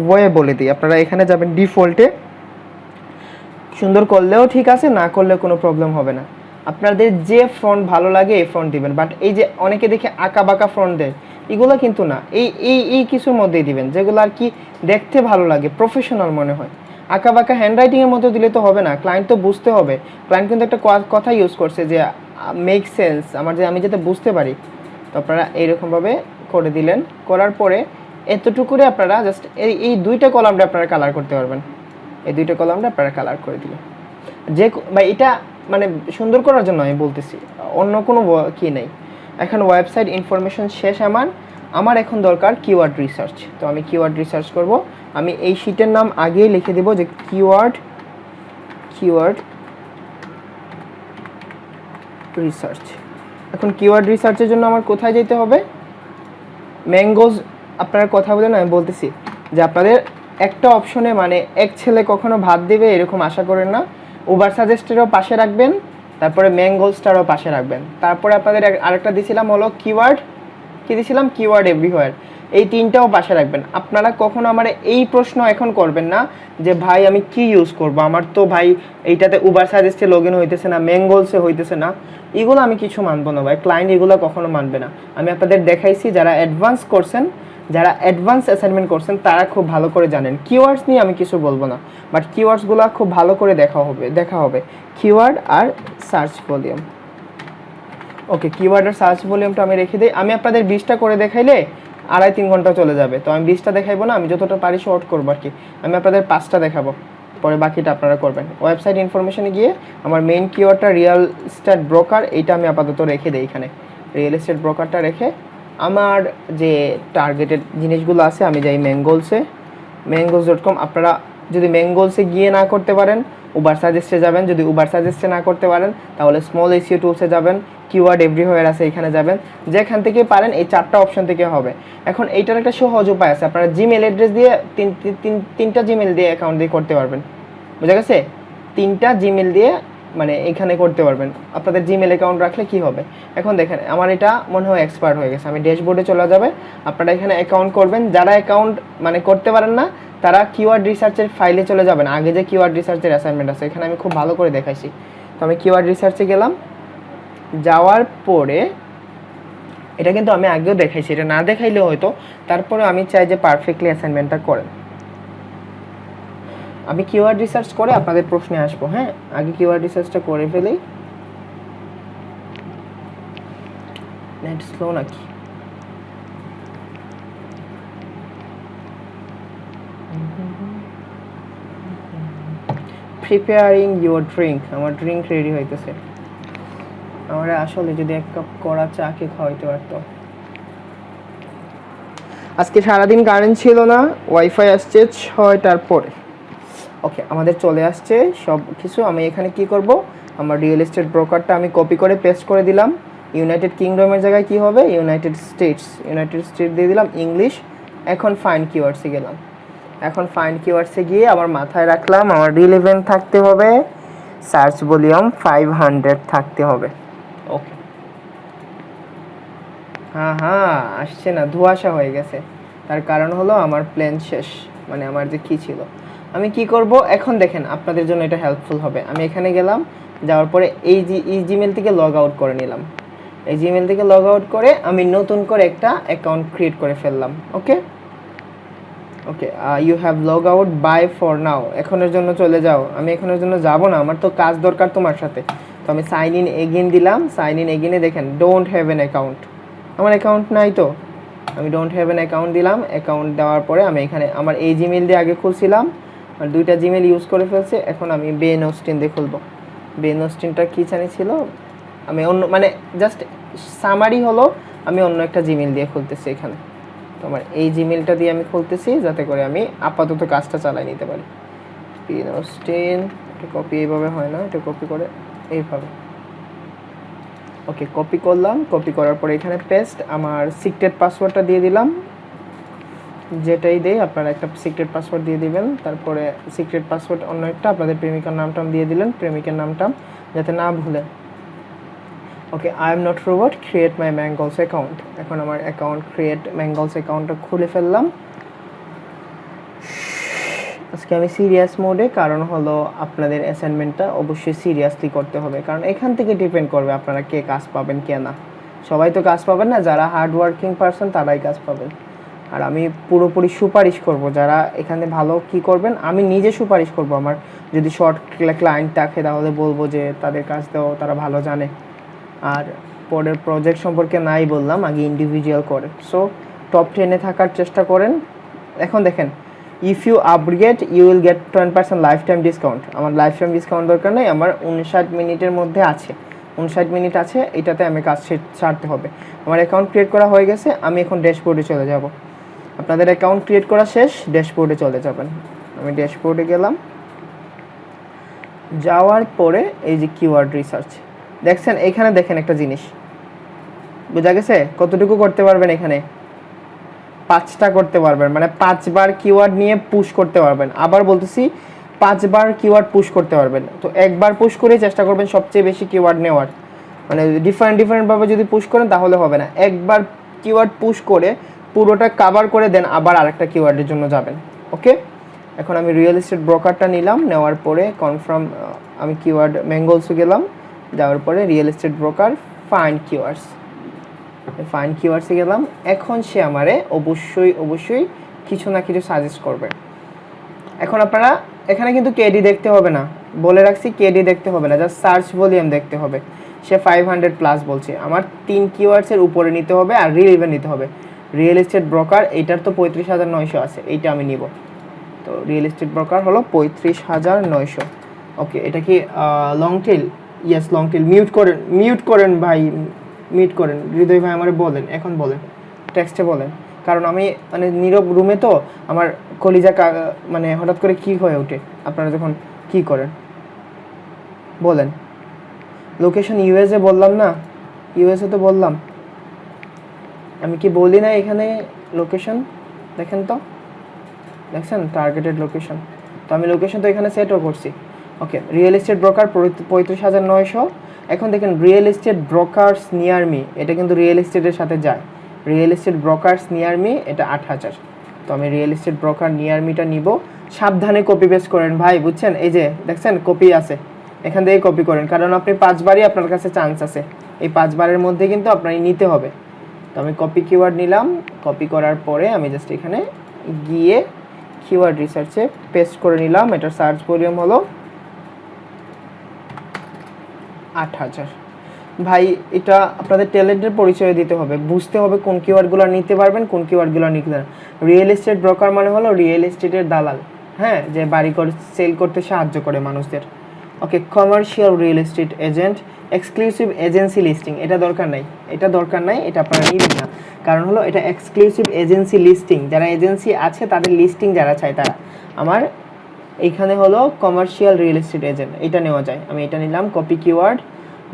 S1: ওয়ে বলে দিই। আপনারা এখানে যাবেন ডিফল্টে, সুন্দর করলেও ঠিক আছে, না করলেও কোনো প্রবলেম হবে না। আপনাদের যে ফ্রন্ট ভালো লাগে এই ফ্রন্ট দিবেন। বাট এই যে অনেকে দেখে আঁকা বাঁকা ফ্রন্ট দেয়, এগুলো কিন্তু না। এই কিছুর মধ্যেই দিবেন যেগুলো আর কি দেখতে ভালো লাগে, প্রফেশনাল মনে হয়। আঁকা বাঁকা হ্যান্ডরাইটিংয়ের মধ্যে দিলে তো হবে না, ক্লায়েন্ট তো বুঝতে হবে। ক্লায়েন্ট কিন্তু একটা কথা ইউজ করছে যে মেক সেন্স, আমি যাতে বুঝতে পারি। তো আপনারা এইরকমভাবে করে দিলেন। করার পরে এতটুকুরে আপনারা জাস্ট এই দুইটা কলামটা আপনারা কালার করতে পারবেন। এই দুইটা কলামটা আপনারা কালার করে দিলেন। যে বা এটা মানে সুন্দর করার জন্য আমি বলতেছি, অন্য কোনো কি নেই। এখন ওয়েবসাইট ইনফরমেশন শেষ আমার এখন দরকার কিওয়ার্ড রিসার্চ। তো আমি কিওয়ার্ড রিসার্চ করব। আমি এই শীটের নাম আগেই লিখে দেব যে কিওয়ার্ড রিসার্চ। এখন কিওয়ার্ড রিসার্চের জন্য আমার কোথায় যেতে হবে? ম্যাঙ্গোজ আপনারা কথা বলেন, আমি বলতেছি যে আপনাদের একটা অপশনে মানে এক ছেলে কখনো ভাত দেবে এরকম আশা করেন না। উবার সাজেস্টেরও পাশে রাখবেন, তারপরে ম্যাঙ্গোজটারও পাশে রাখবেন। তারপরে আপনাদের আরেকটা দিছিলাম হলো কিওয়ার্ড, কি দিছিলাম? Keyword everywhere. এই তিনটাও পাশে রাখবেন। আপনারা কখনো আমার এই প্রশ্ন এখন করবেন না যে ভাই আমি কি ইউজ করব, আমার তো ভাই এইটাতে উবার সাজেস্টে লগ ইন হইতেছে না, ম্যাঙ্গোলসে হইতেছে না। এগুলো আমি কিছু মানবো না ভাই, ক্লায়েন্ট এগুলো কখনো মানবে না। আমি আপনাদের দেখাইছি, যারা অ্যাডভান্স করছেন, যারা অ্যাডভান্স অ্যাসাইনমেন্ট করছেন তারা খুব ভালো করে জানেন। কিওয়ার্ডস নিয়ে আমি কিছু বলবো না, বাট কিওয়ার্ডসগুলো খুব ভালো করে দেখা হবে কিওয়ার্ড আর সার্চ ভলিউম। ওকে, কিওয়ার্ড আর সার্চ ভলিউমটা আমি রেখে দিই। আমি আপনাদের 20টা করে দেখাইলে 2.5-3 ঘন্টা চলে যাবে, তো আমি 20টা দেখাইবো না, আমি যতটা পারি শর্ট করবো আর কি। আমি আপনাদের 5টা দেখাবো, পরে বাকিটা আপনারা করবেন। ওয়েবসাইট ইনফরমেশনে গিয়ে আমার মেইন কিওয়ার্ডটা রিয়েল এস্টেট ব্রোকার, এইটা আমি আপাতত রেখে দিই এখানে। রিয়েল এস্টেট ব্রোকারটা রেখে আমার যে টার্গেটেড জিনিসগুলো আছে আমি যাই ম্যাঙ্গোলস.com। আপনারা যদি ম্যাঙ্গোলসে গিয়ে না করতে পারেন উবার সাজেস্টে যাবেন, যদি উবার সাজেস্টে না করতে পারেন তাহলে স্মল এসইও টুলসে যাবেন, কিওয়ার্ড এভরিওয়্যার আছে এখানে যাবেন, যেখান থেকে পারেন এই 4টা অপশন থেকে হবে। এখন এইটার একটা সহজ উপায় আছে, আপনারা জিমেল অ্যাড্রেস দিয়ে তিনটা জিমেল দিয়ে অ্যাকাউন্ট দিয়ে করতে পারবেন, বুঝা গেছে? 3টা জিমেল দিয়ে মানে এখানে করতে পারবেন। আপনাদের জিমেল অ্যাকাউন্ট রাখলে কি হবে, এখন দেখেন আমার এটা মনে হয় এক্সপায়ার হয়ে গেছে, আমি ড্যাশবোর্ডে চলে যাবে। আপনারা এখানে অ্যাকাউন্ট করবেন, যারা অ্যাকাউন্ট মানে করতে পারেন না তারা কিওয়ার্ড রিসার্চের ফাইলে চলে যাবেন। আগে যে কিওয়ার্ড রিসার্চের অ্যাসাইনমেন্ট আছে এখানে আমি খুব ভালো করে দেখাইছি। তো আমি কিওয়ার্ড রিসার্চে গেলাম, যাওয়ার পরে এটা কিন্তু আমি আগেও দেখাইছি, এটা না দেখাইলেও হয়তো, তারপরে আমি চাই যে পারফেক্টলি অ্যাসাইনমেন্টটা করেন। আমি কিওয়ার্ড রিসার্চ করে আপনাদের প্রশ্নে আসবো। হ্যাঁ, আগে কিওয়ার্ড রিসার্চটা করে ফেলি। নেট স্লো নাকি? প্রিপেয়ারিং ইউর ড্রিঙ্ক, আমার ড্রিঙ্ক রেডি হইতেছে। আমার আসলে যদি 1 কাপ কড়া চা খেয়ে খাওয়াইতে পারতো। আজকে সারাদিন কারেন্ট ছিল না, ওয়াইফাই আসছে 6টার পরে। ওকে, আমাদের চলে আসছে সব কিছু। আমি এখানে কি করব, আমার রিয়েল এস্টেট ব্রোকারটা আমি কপি করে পেস্ট করে দিলাম। ইউনাইটেড কিংডমের জায়গায় কি হবে, ইউনাইটেড স্টেট দিয়ে দিলাম, ইংলিশ। এখন ফাইন্ড কিওয়ার্ডসে গেলাম, এখন ফাইন্ড কিওয়ার্ডসে গিয়ে আবার মাথায় রাখলাম আমার রিলেভেন্ট থাকতে হবে, সার্চ ভলিউম 500 থাকতে হবে। ওকে, হ্যাঁ আসছে না, ধোঁয়াশা হয়ে গেছে। তার কারণ হলো আমার প্ল্যান শেষ, মানে আমার যে কি ছিল। আমি কি করব এখন দেখেন, আপনাদের জন্য এটা হেল্পফুল হবে। আমি এখানে গেলাম, যাওয়ার পরে এই জিমেল থেকে লগ আউট করে নিলাম। এই জিমেল থেকে লগ আউট করে আমি নতুন করে একটা অ্যাকাউন্ট ক্রিয়েট করে ফেললাম। Okay okay, you have log out bye for now, এখনের জন্য চলে যাও। আমি এখনের জন্য যাব না, আমার তো কাজ দরকার তোমার সাথে। তো আমি সাইন ইন এগেন দিলাম। সাইন ইন এগেনে দেখেন ডোন্ট হ্যাভ অ্যান অ্যাকাউন্ট, আমার অ্যাকাউন্ট নাই। তো আমি ডোন্ট হ্যাভ অ্যান অ্যাকাউন্ট দিলাম। অ্যাকাউন্ট দেওয়ার পরে আমি এখানে আমার এই জিমেল দিয়ে আগে খুলছিলাম, আর 2টা জিমেল ইউজ করে ফেলছে। এখন আমি বেন অস্টিন দিয়ে খুলবো। বেন অস্টিনটা কী জানি ছিল, আমি অন্য মানে জাস্ট সামারি হলো আমি অন্য একটা জিমেল দিয়ে খুলতেছি এখানে। তো আমার এই জিমেলটা দিয়ে আমি খুলতেছি যাতে করে আমি আপাতত কাজটা চালাই নিতে পারি। বেন অস্টিন, এটা কপি এইভাবে হয় না, এটা কপি করে এইভাবে। ওকে, কপি করলাম। কপি করার পরে এখানে পেস্ট, আমার সিক্রেট পাসওয়ার্ডটা দিয়ে দিলাম। যেটাই দেই আপনারা একটা সিক্রেট পাসওয়ার্ড দিয়ে দিবেন। তারপরে সিক্রেট পাসওয়ার্ড অন্য একটা আপনাদের প্রেমিকার নামটা দিয়ে দিলেন, প্রেমিকের নামটা যাতে না ভুলেন। Okay, I am not robot, create my Mangools account. এখন আমার অ্যাকাউন্ট ক্রিয়েট ম্যাঙ্গলস অ্যাকাউন্টটা খুলে ফেললাম। আজকে আমি সিরিয়াস মোডে, কারণ হলো আপনাদের অ্যাসাইনমেন্টটা অবশ্যই সিরিয়াসলি করতে হবে, কারণ এখান থেকে ডিপেন্ড করবে আপনারা কে কাজ পাবেন কে না। সবাই তো কাজ পাবেন না, যারা হার্ড ওয়ার্কিং পারসন তারাই কাজ পাবেন। আর আমি পুরোপুরি সুপারিশ করব যারা এখানে ভালো কি করবেন, আমি নিজে সুপারিশ করব। আমার যদি শর্ট ক্লায়েন্ট থাকে তাহলে বলবো যে তাদের কাজ দাও, তারা ভালো জানে। আর পরের প্রজেক্ট সম্পর্কে নাই বললাম, আগে ইন্ডিভিজুয়াল করে। সো টপ 10-এ থাকার চেষ্টা করেন। এখন দেখেন, if you upgrade you will get 10% lifetime discount. আমার লাইফ টাইম ডিসকাউন্ট দরকার নেই, আমার 59 মিনিটের মধ্যে আছে, 59 মিনিট আছে, এটাতে আমি কাজ ছাড়তে হবে। আমার অ্যাকাউন্ট ক্রিয়েট করা হয়ে গেছে, আমি এখন ড্যাশবোর্ডে চলে যাব। আপনাদের অ্যাকাউন্ট ক্রিয়েট করা শেষ, ড্যাশবোর্ডে চলে যাবেন। আমি ড্যাশবোর্ডে গেলাম, যাওয়ার পরে এই যে কিওয়ার্ড রিসার্চ দেখছেন, এখানে দেখেন একটা জিনিস, বোঝা গেছে? কতটুকু করতে পারবেন এখানে? 5টা করতে পারবেন, মানে 5 বার কিওয়ার্ড নিয়ে পুশ করতে পারবেন। আবার বলতেছি 5 বার কিওয়ার্ড পুশ করতে পারবেন। তো একবার পুশ করে চেষ্টা করবেন সবচেয়ে বেশি কিওয়ার্ড নেওয়ার, মানে ডিফারেন্ট ভাবে যদি পুশ করেন তাহলে হবে না। একবার কিওয়ার্ড পুশ করে পুরোটা কভার করে দেন, আবার আরেকটা কিওয়ার্ডের জন্য যাবেন। ওকে, এখন আমি রিয়েল এস্টেট ব্রোকারটা নিলাম, নেওয়ার পরে কনফার্ম আমি কিওয়ার্ড ম্যাঙ্গলসে গেলাম, যাওয়ার পরে real estate broker find keywords, find কিওয়ার্ডসে গেলাম। এখন সে আমারে অবশ্যই কিছু না কিছু সাজেস্ট করবে। এখন আপনারা এখানে কিন্তু কেডি দেখতে হবে না, বলে রাখছি কেডি দেখতে হবে না, জাস্ট সার্চ ভলিউম দেখতে হবে। সে 500 প্লাস বলছে, আমার 3 কিওয়ার্ডসের উপরে নিতে হবে আর রিলেভেন্ট নিতে হবে। রিয়েল এস্টেট ব্রোকার এটার তো 35,900 আছে, এইটা আমি নিব। তো রিয়েল এস্টেট ব্রোকার হলো 35,900। ওকে, এটা কি long tail? Yes long tail. Mute করেন ভাই, মিউট করেন। হৃদয় ভাই আমারে বলেন, এখন বলেন, টেক্সটে বলেন, কারণ আমি মানে নীরব রুমে তো আমার কলিজা মানে হঠাৎ করে কি হয়ে ওঠে আপনারা যখন কি করেন। বলেন। লোকেশন ইউএসএ বললাম না? ইউএসএ তো বললাম, আমি কি বলি না এখানে লোকেশন? দেখেন তো, দেখছেন টার্গেটেড লোকেশন। তো আমি লোকেশন তো এখানে সেটও করছি। ওকে, রিয়েল এস্টেট ব্রোকার 35,900। এখন দেখেন real estate brokers near me, এটা কিন্তু রিয়েল এস্টেটের সাথে যায়। Real estate brokers near me এটা 8,000। তো আমি রিয়েল এস্টেট ব্রোকার নিয়ার মিটা নিব। সাবধানে কপি পেস্ট করেন ভাই, বুঝছেন? এই যে দেখছেন কপি আছে, এখান থেকে কপি করেন, কারণ আপনি 5 বারই আপনার কাছে চান্স আছে, এই 5 বারের মধ্যে কিন্তু আপনারই নিতে হবে। তো আমি কপি কিওয়ার্ড নিলাম, কপি করার পরে আমি জাস্ট এখানে গিয়ে কিওয়ার্ড রিসার্চে পেস্ট করে নিলাম। এটার সার্চ ভলিউম হলো 8,000। ভাই এটা আপনাদের ট্যালেন্টের পরিচয় দিতে হবে, বুঝতে হবে কোন কিওয়ার্ডগুলো নিতে পারবেন, কোন কিওয়ার্ডগুলো নিতে পারবেন। রিয়েল এস্টেট ব্রোকার মানে হলো রিয়েল এস্টেটের দালাল, হ্যাঁ, যে বাড়ি করে সেল করতে সাহায্য করে মানুষদের। Okay, commercial real estate agent, exclusive agency listing, এটা দরকার নাই, এটা আপনারা নিবেন না। কারণ হলো এটা এক্সক্লুসিভ এজেন্সি লিস্টিং, যারা এজেন্সি আছে তাদের লিস্টিং যারা চায় তারা। আমার এইখানে হলো কমার্শিয়াল রিয়েল এস্টেট এজেন্ট, এটা নেওয়া যায়। আমি এটা নিলাম কপি কিওয়ার্ড,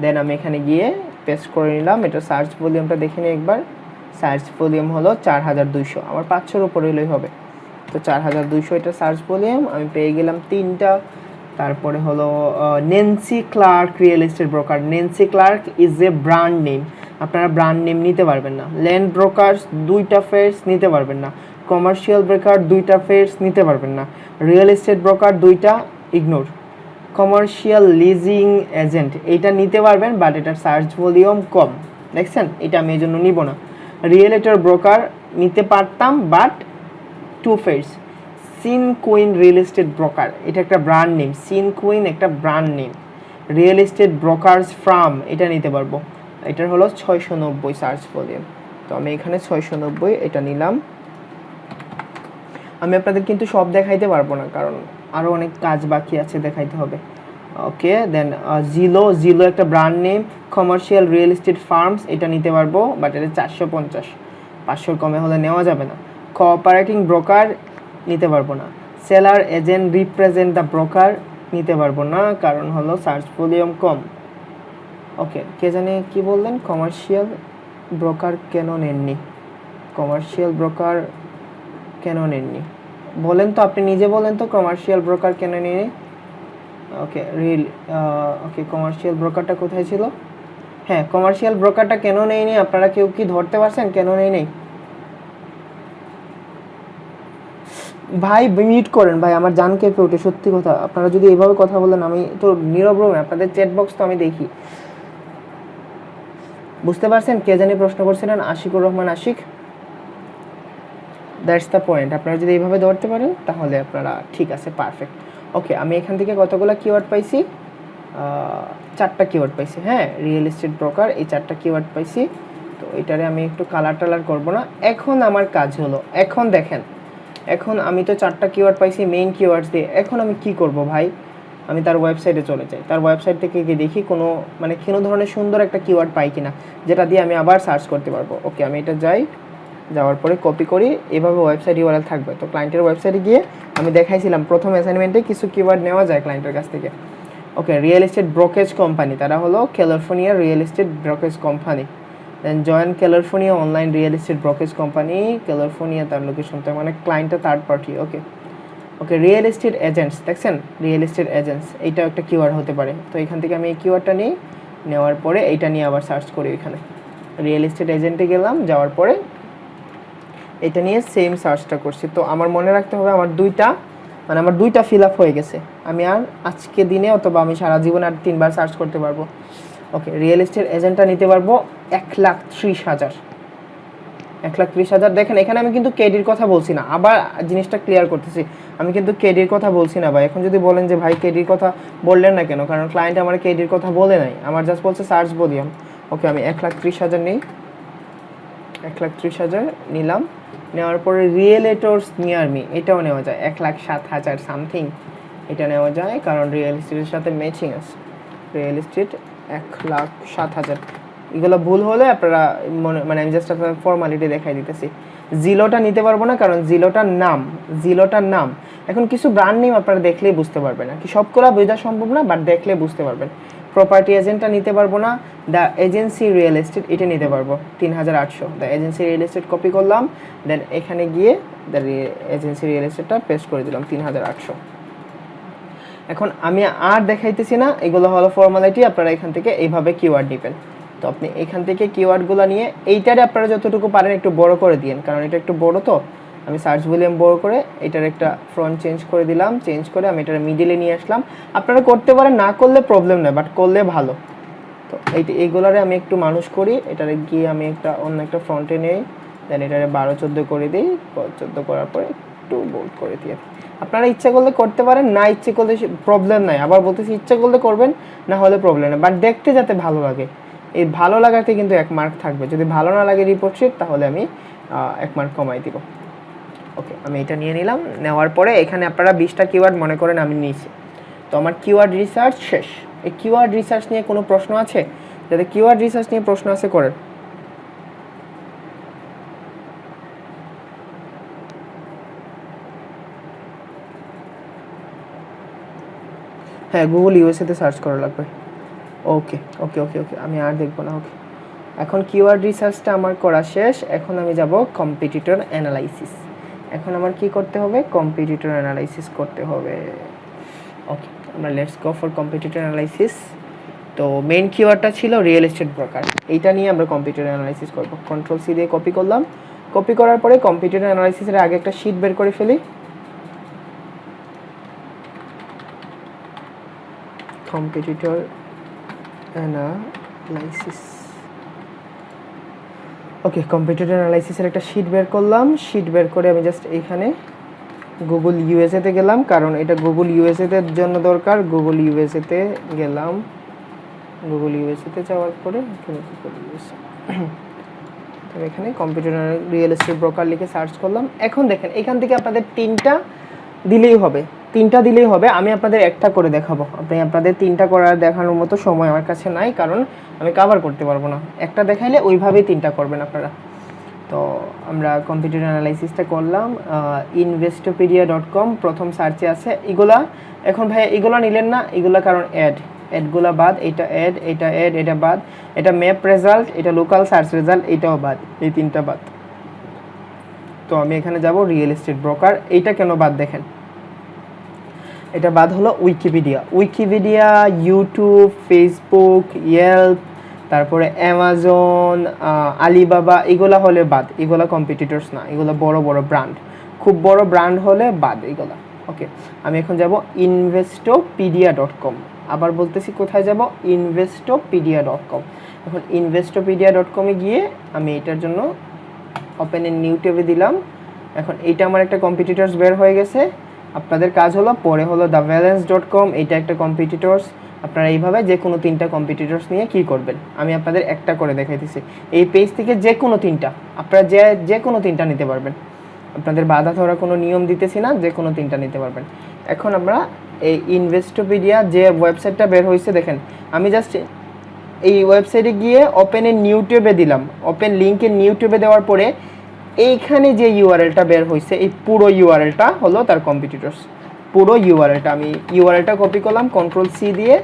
S1: দেন আমি এখানে গিয়ে পেস্ট করে নিলাম। এটা সার্চ ভলিউমটা দেখে নিই একবার। সার্চ ভলিউম হলো 4,200, আমার 500-এর উপরে হলেই হবে। তো 4,200 এটা সার্চ ভলিউম, আমি পেয়ে গেলাম 3টা। তারপরে হলো Nancy Clark real estate broker. Nancy Clark is a brand name, আপনারা ব্র্যান্ড নেম নিতে পারবেন না। ল্যান্ড ব্রোকার্স 2টা ফেয়ার্স নিতে পারবেন না। কমার্শিয়াল ব্রোকার 2টা ফেয়ার্স নিতে পারবেন না। রিয়েল এস্টেট ব্রোকার 2টা ইগনোর। কমার্শিয়াল লিজিং এজেন্ট এইটা নিতে পারবেন, বাট এটার সার্চ ভলিউম কম, দেখছেন? এটা আমি এই জন্য নিব না। রিয়েলেটর ব্রোকার নিতে পারতাম, বাট 2 ফেয়ার্স। Sean Quinn real estate broker, এটা একটা ব্র্যান্ড নেম, সিন কুইন একটা brand name. Real estate brokers firm এটা নিতে পারবো, এটার হলো 690 সার্চ ভলিউম। তো আমি এখানে 690 এটা নিলাম। আমি আপনাদের কিন্তু সব দেখাইতে পারবো না, কারণ আরও অনেক কাজ বাকি আছে, দেখাইতে হবে। ওকে, দেন জিলো একটা brand name. Commercial real estate firms এটা নিতে পারবো, বাট এটা 450, 500 কমে হলে নেওয়া যাবে না। কোঅপারেটিং ব্রোকার নিতে পারবো না। Seller agent represent the broker নিতে পারবো না, কারণ হলো সার্চ ভলিউম কম। ওকে, কে জানে কি বললেন? কমার্শিয়াল ব্রোকার কেন নেননি? কমার্শিয়াল ব্রোকার কেন নেননি বলেন তো, আপনি নিজে বলেন তো, কমার্শিয়াল ব্রোকার কেন নেননি? ওকে, ওকে, কমার্শিয়াল ব্রোকারটা কোথায় ছিল? হ্যাঁ, কমার্শিয়াল ব্রোকারটা কেন নেয়নি আপনারা কেউ কি ধরতে পারছেন কেন নেই? ভাই মিউট করেন ভাই, আমার জান কেঁপে ওঠে, সত্যি কথা। আপনারা যদি এইভাবে কথা বলেন, আমি তো নীরব রুমে, আপনাদের চ্যাট বক্স তো আমি দেখি। বুঝতে পারছেন কে জানি প্রশ্ন করছিলেন? Ashikur Rahman Ashiq. That's the point, আপনারা যদি এইভাবে ধরতে পারেন তাহলে আপনারা ঠিক আছে, পারফেক্ট। ওকে, আমি এখান থেকে কতগুলো কিওয়ার্ড পাইছি? 4টা কিওয়ার্ড পাইছি। হ্যাঁ, রিয়েল এস্টেট ব্রোকার এই 4টা কিওয়ার্ড পাইছি। তো এটারে আমি একটু কালার টালার করবো না। এখন আমার কাজ হলো, এখন দেখেন, এখন আমি তো 4টা কিওয়ার্ড পাইছি মেইন কিওয়ার্ডস দিয়ে। এখন আমি কি করব ভাই? আমি তার ওয়েবসাইটে চলে যাই, তার ওয়েবসাইট থেকে গিয়ে দেখি কোনো ধরনের সুন্দর একটা কিওয়ার্ড পাই কিনা, যেটা দিয়ে আমি আবার সার্চ করতে পারবো। ওকে, আমি এটা যাই, যাওয়ার পরে কপি করি, এভাবে ওয়েবসাইট ইউআরএল থাকবে। তো ক্লায়েন্টের ওয়েবসাইটে গিয়ে আমি দেখাইছিলাম প্রথম অ্যাসাইনমেন্টে কিছু কিওয়ার্ড নেওয়া যায় ক্লায়েন্টের কাছ থেকে। Okay, real estate brokerage company, তারা হলো ক্যালিফোর্নিয়ার real estate brokerage company. Then join California online real estate brokerage company, California তার লোকেশন, তার মানে ক্লায়েন্টটা third party. Okay okay, real estate agents, দেখছেন রিয়েল এস্টেট এজেন্টস, এইটাও একটা কিওয়ার্ড হতে পারে। তো এখান থেকে আমি এই কিওয়ার্ডটা নিই, নেওয়ার পরে এইটা নিয়ে আবার সার্চ করি। এখানে রিয়েল এস্টেট এজেন্টে গেলাম, যাওয়ার পরে এটা নিয়ে সেম সার্চটা করছি। তো আমার মনে রাখতে হবে আমার দুইটা ফিল আপ হয়ে গেছে। আমি আর আজকে দিনে অথবা আমি সারা জীবনে আর 3 বার সার্চ করতে পারবো। ওকে, রিয়েল এস্টেট এজেন্টটা নিতে পারবো 1,30,000। 1,30,000। দেখেন এখানে আমি কিন্তু কেডির কথা বলছি না, আবার জিনিসটা ক্লিয়ার করতেছি, আমি কিন্তু কেডির কথা বলছি না ভাই। এখন যদি বলেন যে ভাই কেডির কথা বললেন না কেন, কারণ ক্লায়েন্ট আমার কেডির কথা বলে নাই, আমার জাস্ট বলছে সার্চ ভলিউম। ওকে, আমি 1,30,000 নিই, 1,30,000 নিলাম। নেওয়ার পরে রিয়েলেটরস নিয়ার মি, এটাও নেওয়া যায় 1,07,000 সামথিং, এটা নেওয়া যায় কারণ রিয়েল এস্টেটের সাথে ম্যাচিং আছে। রিয়েল এস্টেট 1,07,000, এগুলো ভুল হলে আপনারা মানে আমি জাস্ট আপনার ফর্মালিটি দেখাই দিতেছি। জিলোটা নিতে পারবো না কারণ জিলোটার নাম এখন কিছু ব্র্যান্ড নেম আপনারা দেখলেই বুঝতে পারবেন, আর কি সবগুলো বোঝা সম্ভব না, বাট দেখলে বুঝতে পারবেন। প্রপার্টি এজেন্টটা নিতে পারবো না। দ্য এজেন্সি রিয়েল এস্টেট এটা নিতে পারবো 3,800। The agency real estate copy করলাম, দেন এখানে গিয়ে দ্য এজেন্সি রিয়েল এস্টেটটা পেস্ট করে দিলাম 3,800। এখন আমি আর দেখাইতেছি না, এগুলো হলো ফর্মালিটি, আপনারা এখান থেকে এইভাবে কিওয়ার্ড নেবেন। তো আপনি এখান থেকে কিওয়ার্ডগুলো নিয়ে এইটারে আপনারা যতটুকু পারেন একটু বড় করে দিন, কারণ এটা একটু বড়। তো আমি সার্চ ভলিউম বড় করে এটার একটা ফ্রন্ট চেঞ্জ করে দিলাম, চেঞ্জ করে আমি এটার মিডিলে নিয়ে আসলাম। আপনারা করতে পারেন, না করলে প্রবলেম নেই, বাট করলে ভালো। তো এইগুলারে আমি একটু মানুষ করি, এটারে গিয়ে আমি অন্য একটা ফ্রন্টে নেই, দেন এটারে 12-14 করে দিই, 14 করার পরে একটু বোল্ড করে দিয়ে। আপনারা ইচ্ছা করলে করতে পারেন, না ইচ্ছে করলে প্রবলেম নাই। আবার বলতেছি ইচ্ছা করলে করবেন, না হলে প্রবলেম নেই, বাট দেখতে যাতে ভালো লাগে। এই ভালো লাগাতে কিন্তু 1 মার্ক থাকবে, যদি ভালো না লাগে রিপোর্ট শিট তাহলে আমি 1 মার্ক কমাই দিব। ওকে, আমি এটা নিয়ে নিলাম। নেওয়ার পরে এখানে আপনারা 20টা কিওয়ার্ড মনে করেন আমি নিয়েছি। তো আমার কিওয়ার্ড রিসার্চ শেষ। এই কিওয়ার্ড রিসার্চ নিয়ে কোনো প্রশ্ন আছে? যাতে কিওয়ার্ড রিসার্চ নিয়ে প্রশ্ন আছে করেন। হ্যাঁ, গুগল ইউএসএতে সার্চ করা লাগবে। ওকে ওকে ওকে ওকে, আমি আর দেখবো না। ওকে, এখন কিওয়ার্ড রিসার্চটা আমার করা শেষ। এখন আমি যাব কম্পিটিটর অ্যানালাইসিস। এখন আমার কি করতে হবে? কম্পিটিটর অ্যানালাইসিস করতে হবে। ওকে, আমরা let's go for competitor analysis. তো মেইন কিওয়ার্ডটা ছিল রিয়েল এস্টেট ব্রোকার, এইটা নিয়ে আমরা কম্পিটিটর অ্যানালাইসিস করব। কন্ট্রোল সি দিয়ে কপি করলাম। কপি করার পরে কম্পিটিটর অ্যানালাইসিসের আগে একটা শীট বের করে ফেলি। Competitor analysis. ওকে, কম্পিটিটর অ্যানালাইসিসের একটা শীট বের করলাম। শীট বের করে আমি জাস্ট এইখানে গুগল ইউএসএতে গেলাম, কারণ এটা গুগল ইউএসএতে জন্য দরকার। গুগল ইউএসএতে গেলাম। গুগল ইউএসএতে যাওয়ার পরে এখানে কম্পিউটার রিয়েল এস্টেট ব্রোকার লিখে সার্চ করলাম। এখন দেখেন এখান থেকে আপনাদের 3টা দিলেই হবে। আমি আপনাদের একটা করে দেখাবো। আপনাদের 3টা করার দেখানোর মতো সময় আমার কাছে নাই, কারণ আমি কভার করতে পারবো না। একটা দেখাইলে ওইভাবেই 3টা করবেন আপনারা। তো আমরা কম্পিউটার অ্যানালাইসিসটা করলাম। investopedia.com প্রথম সার্চে আছে এগুলা। এখন ভাই এগুলা নিলেন না, এগুলা কারণ অ্যাডগুলা বাদ, এটা বাদ, এটা ম্যাপ রেজাল্ট, এটা লোকাল সার্চ রেজাল্ট, এটাও বাদ, এই 3টা বাদ। তো আমি এখানে যাব রিয়েল এস্টেট ব্রোকার। এইটা কেন বাদ দেখেন, এটা বাদ হলো উইকিপিডিয়া, ইউটিউব, ফেসবুক, ইয়েল্প, তারপরে অ্যামাজন, আলিবাবা, এগুলা হলে বাদ। এগুলা কম্পিটিটরস না, এগুলা বড় বড় ব্র্যান্ড, খুব বড় ব্র্যান্ড হলে বাদ এগুলা। ওকে, আমি এখন যাব investopedia.com। আবার বলতেছি কোথায় যাব? investopedia.com। এখন investopedia.com-এ গিয়ে আমি এটার জন্য ওপেন এ নিউ ট্যাবে দিলাম। এখন এইটা আমার একটা কম্পিটিটরস বের হয়ে গেছে। আপনাদের কাজ হলো পরে হলো thevalence.com, এইটা একটা কম্পিটিটরস। আপনারা এইভাবে যে কোনো 3টা কম্পিটিটরস নিয়ে কি করবেন আমি আপনাদের একটা করে দেখাইতেছি। এই পেজ থেকে যে কোনো 3টা আপনারা যে কোনো 3টা নিতে পারবেন। আপনাদের বাধা ধরা কোনো নিয়ম দিতেছি না, যে কোনো 3টা নিতে পারবেন। এখন আমরা এই ইনভেস্টোপিডিয়া যে ওয়েবসাইটটা বের হয়েছে দেখেন, আমি জাস্ট এই ওয়েবসাইটে গিয়ে ওপেন এ নিউ ট্যাবে দিলাম। ওপেন লিঙ্কে নিউ ট্যাবে দেওয়ার পরে এইখানে যে ইউআরএলটা বের হয়েছে, এই পুরো ইউআরএলটা হলো তার কম্পিটিটরস। পুরো ইউআরএলটা আমি কপি করলাম কন্ট্রোল সি দিয়ে,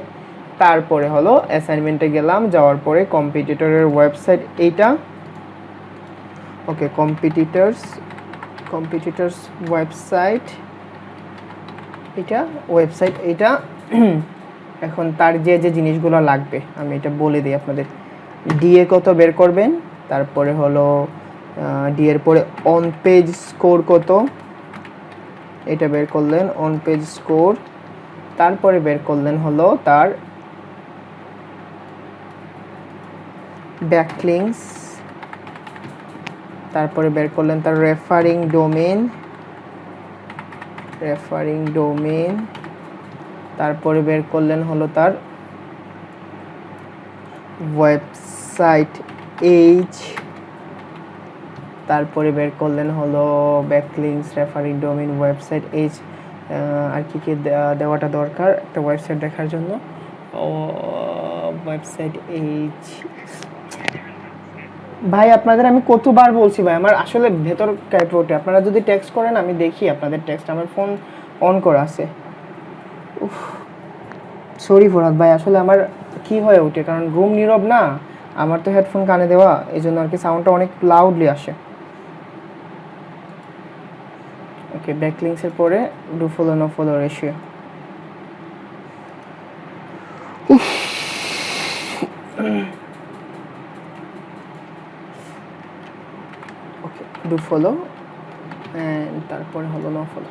S1: তারপরে হলো অ্যাসাইনমেন্টে গেলাম, যাওয়ার পরে কম্পিটিটরের ওয়েবসাইট এইটা। ওকে, কম্পিটিটরস ওয়েবসাইট এটা। এখন তার যে যে জিনিসগুলো লাগবে আমি এটা বলে দিই আপনাদের। ডিএ কত বের করবেন, তারপরে হলো ডি এর পরে অন পেজ স্কোর কত, এটা বের করলেন অন পেজ স্কোর। তারপরে বের করলেন হলো তার ব্যাকলিংস, তারপরে বের করলেন তার রেফারিং ডোমেইন, তারপরে বের করলেন হলো তার ওয়েবসাইট এজ, তারপরে বের করলেন হলো backlinks, referring domain, website age. আর কি কি দেওয়াটা দরকার একটা ওয়েবসাইট দেখার জন্য, ওয়েবসাইট এজ। ভাই আপনাদের আমি কতবার বলছি ভাই, আমার আসলে ভেতর কেঁপে ওঠে। আপনারা যদি টেক্সট করেন আমি দেখি আপনাদের টেক্সট, আমার ফোন অন করা আছে। সরি ফরহাদ ভাই, আসলে আমার কি হয়ে ওঠে, কারণ রুম নীরব না, আমার তো হেডফোন কানে দেওয়া, এই জন্য আর কি সাউন্ডটা অনেক লাউডলি আসে। ওকে, ব্যাকলিংসের পরে do follow no follow ratio. Okay, do follow and তারপরে হলো no follow.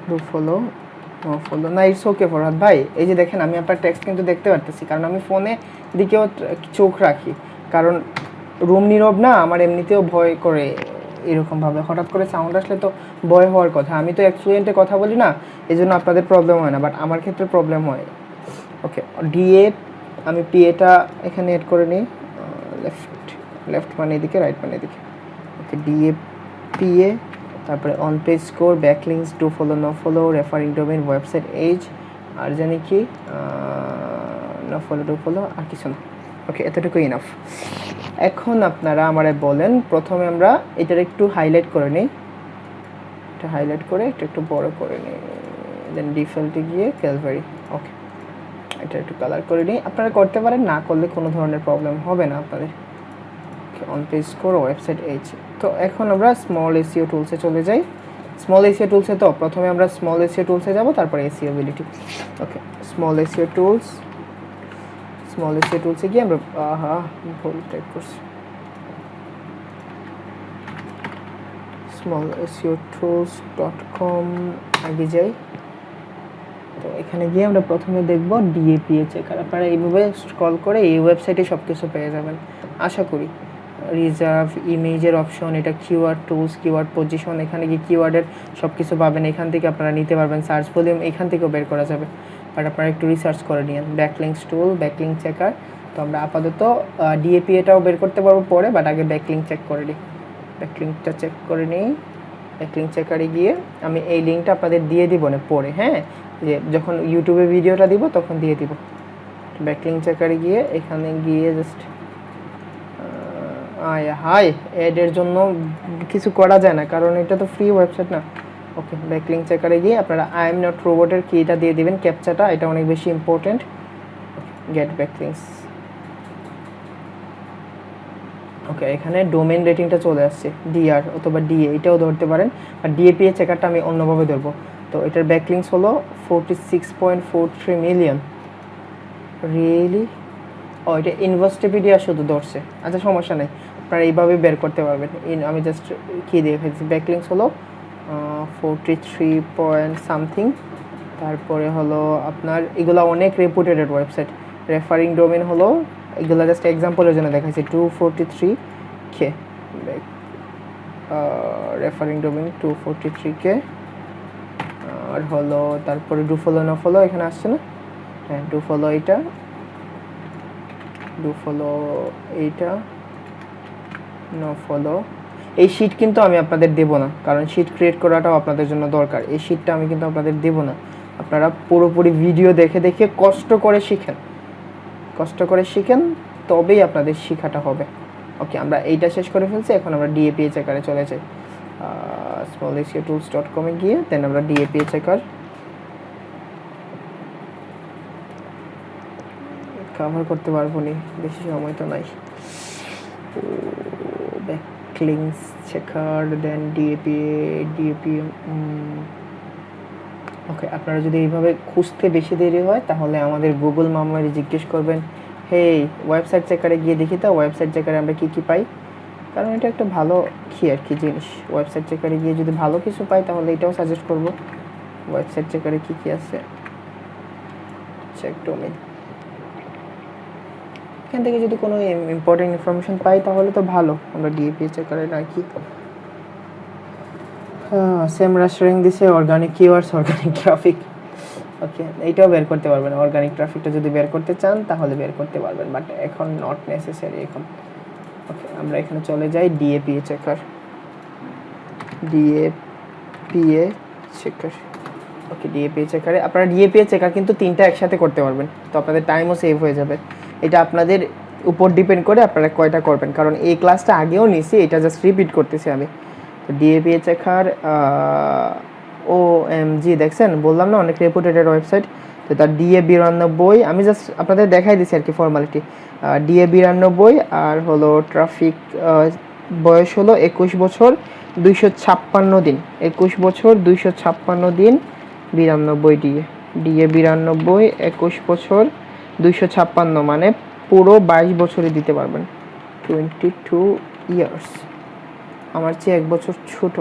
S1: Do follow no follow না, ইটস ওকে ফরহাদ ভাই। এই যে দেখেন আমি আপনার টেক্সট কিন্তু দেখতে পারতেছি, কারণ আমি ফোনে দিকেও চোখ রাখি, কারণ রুম নীরব না, আমার এমনিতেও ভয় করে এরকমভাবে হঠাৎ করে সাউন্ড আসলে তো ভয় হওয়ার কথা। আমি তো অ্যাক্সিডেন্টে কথা বলি না, এই জন্য আপনাদের প্রবলেম হয় না, বাট আমার ক্ষেত্রে প্রবলেম হয়। ওকে, ডিএ আমি পিএটা এখানে এড করে নিই, লেফট মানে এদিকে, রাইট মানে এদিকে। ওকে, ডিএ পিএ, তারপরে on page score, backlinks, do follow no follow, referring domain, website age, আর জানি কি নো ফলো ডু ফলো, আর কিছু না। ওকে, এতটুকু ইনাফ। এখন আপনারা আমারে বলেন, প্রথমে আমরা এটার একটু হাইলাইট করে নিই, এটা হাইলাইট করে একটু বড় করে নিই, দেন ডিফল্টে গিয়ে ক্যালভারি। ওকে, এটা একটু কালার করে নিই, আপনারা করতে পারেন, না করলে কোনো ধরনের প্রবলেম হবে না আপনাদের। On page score, website age. তো এখন আমরা স্মল এসইও টুলসে চলে যাই। স্মল এসইও টুলসে তো প্রথমে আমরা স্মল এসইও টুলসে যাব, তারপরে এসইও এবিলিটি। ওকে, স্মল এসইও টুলসে গিয়ে আমরা ভুল টাইপ করছি, smallseotools.com আগে যাই। তো এখানে গিয়ে আমরা প্রথমে দেখব ডিএপিএ চেকার। আপনারা এইভাবে স্ক্রল করে এই ওয়েবসাইটে সব কিছু পেয়ে যাবেন আশা করি। রিজার্ভ, ইমেজের অপশন, এটা কিওয়ার্ড টুলস, কিওয়ার্ড পজিশন, এখানে গিয়ে কিওয়ার্ডের সব কিছু পাবেন, এখান থেকে আপনারা নিতে পারবেন। সার্চ ভলিউম এখান থেকেও বের করা যাবে, বাট আপনারা একটু রিসার্চ করে নিন। ব্যাকলিংস টুল, ব্যাকলিং চেকার। তো আমরা আপাতত ডিএপিএটাও বের করতে পারবো পরে, বাট আগে ব্যাকলিং চেক করে নিই। ব্যাকলিংকটা চেক করে নিই। ব্যাকলিং চেকারে গিয়ে আমি এই লিঙ্কটা আপনাদের দিয়ে দিব না পরে, হ্যাঁ, যে যখন ইউটিউবে ভিডিওটা দিব তখন দিয়ে দিব। ব্যাকলিং চেকারে গিয়ে এখানে গিয়ে জাস্ট হাই অ্যাডের জন্য কিছু করা যায় না, কারণ এটা তো ফ্রি ওয়েবসাইট না। ওকে, ব্যাকলিং চেকারে গিয়ে আপনারা আই এম নট রোবটের কিটা দিয়ে দিবেন, ক্যাপচাটা, এটা অনেক বেশি ইম্পর্টেন্ট। Gate backlinks. ওকে, এখানে ডোমেইন রেটিংটা চলে আসছে, ডিআর অথবা ডিএ এটাও ধরতে পারেন, আর ডিএপিএ চেকারটা আমি অন্যভাবে ধরবো। তো এটার ব্যাকলিংস হলো 46.43 মিলিয়ন। রিয়েলি? ও, এটা ইনভেস্টিপিডিয়া শুধু ধরছে, আচ্ছা সমস্যা নেই, আপনারা এইভাবে বের করতে পারবেন। আমি জাস্ট কি দিয়ে ফেলছি, ব্যাকলিংস হলো 43 পয়েন্ট সামথিং। তারপরে হলো আপনার এগুলো অনেক রেপুটেড ওয়েবসাইট। রেফারিং ডোমেইন হলো, এগুলো জাস্ট এক্সাম্পলের জন্য দেখাচ্ছি, 243K রেফারিং ডোমেইন 243K। আর হলো তারপরে ডু ফলো নো ফলো এখানে আসছে না, হ্যাঁ ডু ফলো এইটা, ডু ফলো এইটা, নো ফলো। এই শিট কিন্তু আমি আপনাদের দেব না, কারণ শিট ক্রিয়েট করাটাও আপনাদের জন্য দরকার। এই শিটটা আমি কিন্তু আপনাদের দেব না, আপনারা পুরোপুরি ভিডিও দেখে দেখে কষ্ট করে শিখেন, তবেই আপনাদের শেখাটা হবে। ওকে, আমরা এইটা শেষ করে ফেলছি, এখন আমরা ডিএপিএ চেকারে চলে যাই। smallasctools.com এ গিয়ে দেন আমরা ডিএপিএ চেকার কভার করতে পারবো নি, বেশি সময় তো নাই। ব্যাকলিংস চেকার দেন ডিএপিএ। ওকে, আপনারা যদি এইভাবে খুঁজতে বেশি দেরি হয় তাহলে আমাদের গুগল মামারে জিজ্ঞেস করবেন, হেই ওয়েবসাইট চেকারে গিয়ে দেখি তো ওয়েবসাইট চেকারে আমরা কী কী পাই, কারণ এটা একটা ভালো কি আর কি জিনিস। ওয়েবসাইট চেকারে গিয়ে যদি ভালো কিছু পাই তাহলে এটাও সাজেস্ট করব। ওয়েবসাইট চেকারে কী কী আছে, চেক ডোমেইন, এখান থেকে যদি কোনো ইম্পর্টেন্ট ইনফরমেশন পাই তাহলে তো ভালো, আমরা ডিএপিএ চেকারে রাখি। সেম রাস্টারিং দিছে, অর্গানিক কিওয়ার্ডস, অর্গানিক ট্রাফিক। ওকে, এইটাও বের করতে পারবেন। অর্গানিক ট্রাফিকটা যদি বের করতে চান তাহলে বের করতে পারবেন, বাট এখন নট নেসেসারি এখন। ওকে, আমরা এখানে চলে যাই ডিএপিএ চেকার, ডিএপিএ চেকার। ওকে, ডিএপিএ চেকারে আপনারা ডিএপিএ চেকার কিন্তু 3টা একসাথে করতে পারবেন, তো আপনাদের টাইমও সেভ হয়ে যাবে। এটা আপনাদের উপর ডিপেন্ড করে আপনারা কয়টা করবেন, কারণ এই ক্লাসটা আগেও নিছি, এটা জাস্ট রিপিট করতেছি আমি। তো ডিএপিএ চেকার OMG দেখছেন, বললাম না অনেক রেপুটেটেড ওয়েবসাইট। তো তার DA92, আমি জাস্ট আপনাদের দেখাই দিছি আর কি ফর্মালিটি। DA92 আর হলো ট্রাফিক, বয়স হলো 21 বছর 256 দিন, 21 বছর 256 দিন 92 DA92, 21 বছর 256 মানে পুরো 22 বছরই দিতে পারবেন, 22 ইয়ার্স। আমার চেয়ে 1 বছর ছোট,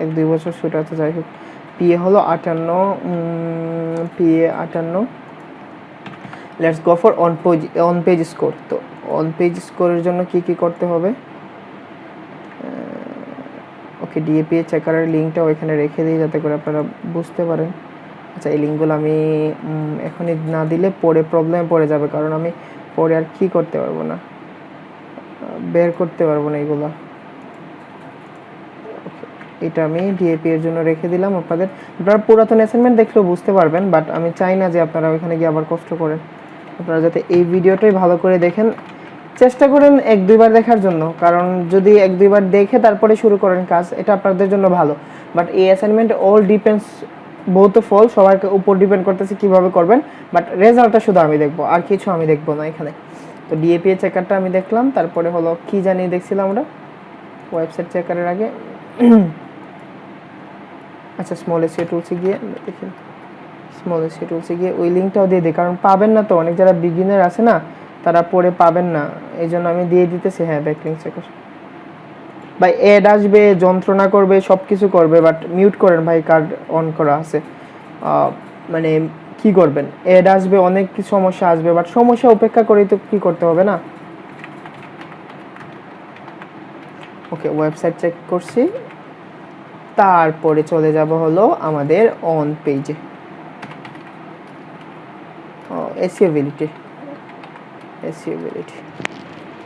S1: 1-2 বছর ছোট আছে, যাই হোক। পিএ হলো 58, PA 58। Let's go for on page score. তো অন পেজ স্কোরের জন্য কি কি করতে হবে? ওকে, ডিএপিএ চেকারের লিঙ্কটাও এখানে রেখে দিই যাতে করে আপনারা বুঝতে পারেন। আচ্ছা, এই লিঙ্কগুলো আমি এখনই না দিলে পরে প্রবলেমে পড়ে যাবে, কারণ আমি পরে আর কি করতে পারবো না, বের করতে পারবো না এগুলো। এটা আমি ডিএপি এর জন্য রেখে দিলাম। আপনারা পুরাতন অ্যাসাইনমেন্ট দেখলেও বুঝতে পারবেন, বাট আমি চাই না যে আপনারা ওইখানে গিয়ে আবার কষ্ট করেন। আপনারা যাতে এই ভিডিওটাই ভালো করে দেখেন, চেষ্টা করেন 1-2 বার দেখার জন্য, কারণ যদি 1-2 বার দেখে তারপরে শুরু করেন কাজ, এটা আপনাদের জন্য ভালো। বাট এই assignment all depends both of all, সবার উপর ডিপেন্ড করতেছে কীভাবে করবেন, বাট রেজাল্টটা শুধু আমি দেখবো, আর কিছু আমি দেখবো না এখানে। তো ডিএপিএ চেকারটা আমি দেখলাম, তারপরে হলো কি জানি দেখছিলাম আমরা ওয়েবসাইট চেকারের আগে। আচ্ছা, স্মল এসইও টুলসে গিয়ে দেখি, স্মল এসইও টুলসে গিয়ে ওই লিঙ্কটাও দিয়ে দিই, কারণ পাবেন না তো, অনেক যারা বিগিনার আছে না তারা পড়ে পাবেন না, এই জন্য আমি দিয়ে দিতেছি। হ্যাঁ, ব্যাকলিংক চেকার ভাই, অ্যাড আসবে, যন্ত্রণা করবে, সব কিছু করবে, বাট মিউট করেন ভাই, কার্ড অন করা আছে। মানে কি করবেন, অ্যাড আসবে, অনেক কিছু সমস্যা আসবে, বাট সমস্যা উপেক্ষা করেই তো কি করতে হবে না। ওকে, ওয়েবসাইট চেক করছি, তারপরে চলে যাব হলো আমাদের অন পেজে।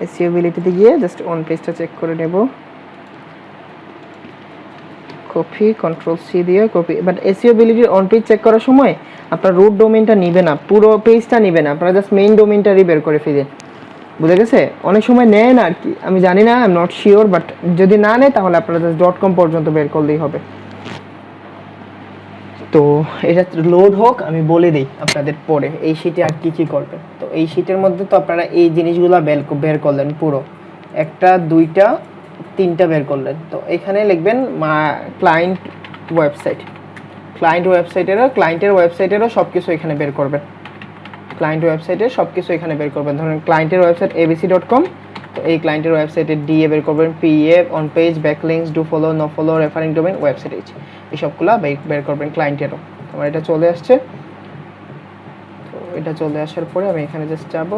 S1: এসইওবিলিটিতে গিয়ে জাস্ট অন পেজটা চেক করে নেব। কপি, Ctrl+C দিয়ে কপি। বাট এসইওবিলিটির অন পেজ চেক করার সময় আপনার রুট ডোমেইনটা নিবে না, পুরো পেজটা নিবে না, আপনারা জাস্ট মেইন ডোমেইনটারই বের করে ফেলেন। বুঝে গেছে? অনেক সময় নেয় না আর কি, আমি জানি না, I am not sure, but যদি না নেয় তাহলে আপনারা জাস্ট .com পর্যন্ত বের করলেই হবে। তো এটা লোড হোক, আমি বলে দিই আপনাদের পরে এই শিটে আর কি কি করবেন। তো এই শিটের মধ্যে তো আপনারা এই জিনিসগুলো বের করলেন, পুরো 1টা 2টা 3টা বের করলেন। তো এখানে লিখবেন ক্লায়েন্ট ওয়েবসাইট, ক্লায়েন্টের ওয়েবসাইটেরও সব কিছু এখানে বের করবেন, ক্লায়েন্ট ওয়েবসাইটের সব কিছু এখানে বের করবেন। ধরুন ক্লায়েন্টের ওয়েবসাইট abc.com, তো এই ক্লায়েন্টের ওয়েবসাইটে ডিএ বের করবেন, PA, on page, backlinks, do follow, no follow, referring domain, website age, এই সবগুলো বের করবেন ক্লায়েন্টেরও। আমার এটা চলে আসছে। তো এটা চলে আসার পরে আমি এখানে জাস্ট যাব,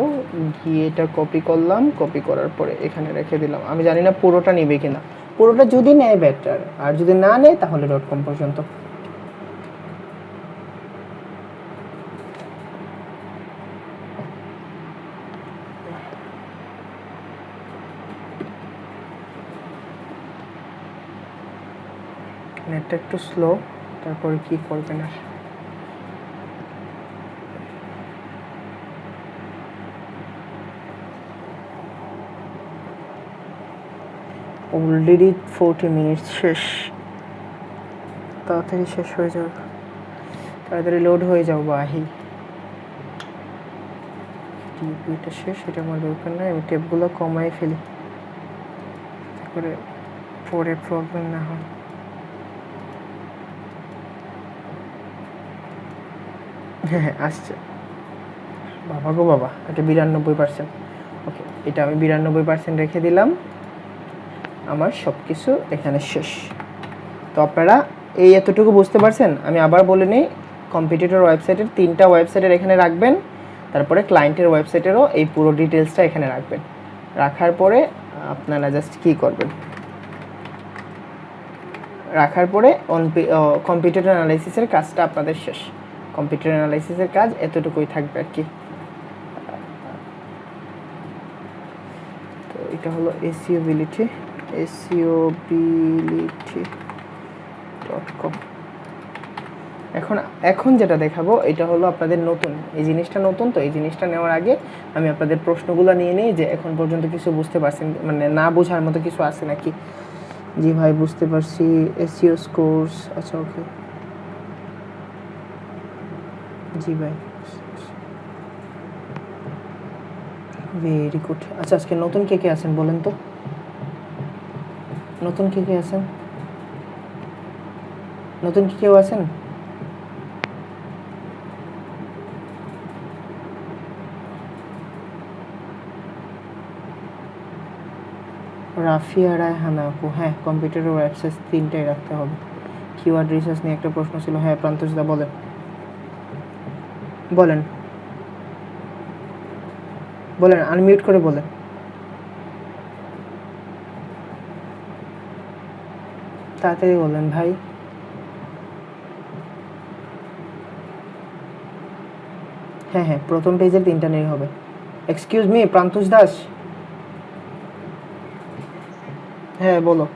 S1: গিয়ে এটা কপি করলাম, কপি করার পরে এখানে রেখে দিলাম। আমি জানি না পুরোটা নেবে কিনা, পুরোটা যদি নেয় বেটার, আর যদি না নেয় তাহলে .com পর্যন্ত। নেটটা একটু স্লো, তারপরে কি করবেন আর। অলরেডি 40 মিনিট শেষ, তাড়াতাড়ি শেষ হয়ে যাবে, তাড়াতাড়ি লোড হয়ে যাও বাহি। টিভিটা শেষ, এটা আমার দরকার নাই, আমি টেপগুলো কমাই ফেলি করে পরে প্রবলেম না হয়। হ্যাঁ হ্যাঁ আসছে, বাবা গো বাবা, এটা 92%। ওকে, এটা আমি 92% রেখে দিলাম, আমার সব কিছু এখানে শেষ। তো আপনারা এই এতটুকু বুঝতে পারছেন। আমি আবার বলে নিই, কম্পিটিটর ওয়েবসাইটের 3টা ওয়েবসাইটের এখানে রাখবেন, তারপরে ক্লায়েন্টের ওয়েবসাইটেরও এই পুরো ডিটেলসটা এখানে রাখবেন। রাখার পরে আপনারা জাস্ট কী করবেন, রাখার পরে কম্পিউটার অ্যানালাইসিসের কাজটা আপনাদের শেষ। কম্পিউটার অ্যানালাইসিসের কাজ এতটুকুই থাকবে আর কি। তো এটা হলো seobility.com। এখন যেটা দেখাবো এটা হলো আপনাদের নতুন, এই জিনিসটা নতুন, তো এই জিনিসটা নেওয়ার আগে আমি আপনাদের প্রশ্নগুলো নিয়ে নিই যে এখন পর্যন্ত কিছু বুঝতে পারছেন, মানে না বোঝার মতো কিছু আছে নাকি। জি ভাই বুঝতে পারছি, এসইও কোর্স, আচ্ছা ওকে জি ভাই ভেরি গুড। আচ্ছা আজকে নতুন কে কে আছেন বলেন তো, নতুন কে কে আছেন, নতুন কি কেউ আছেন? রাফিয়া রায়হানা আপু, হ্যাঁ কম্পিউটার ওয়েবসাইট 3টাই রাখতে হবে। কিওয়ার্ড রিসার্চ নিয়ে একটা প্রশ্ন ছিল, হ্যাঁ প্রান্তোষদা বলেন বলেন বলেন, আনমিউট করে বলেন। তাড়াতাড়ি বলেন ভাই। হ্যাঁ হ্যাঁ প্রথম পেজের 3টা নেই হবে। এক্সকিউজ মি প্রান্তোষ দাস, হ্যাঁ বলো।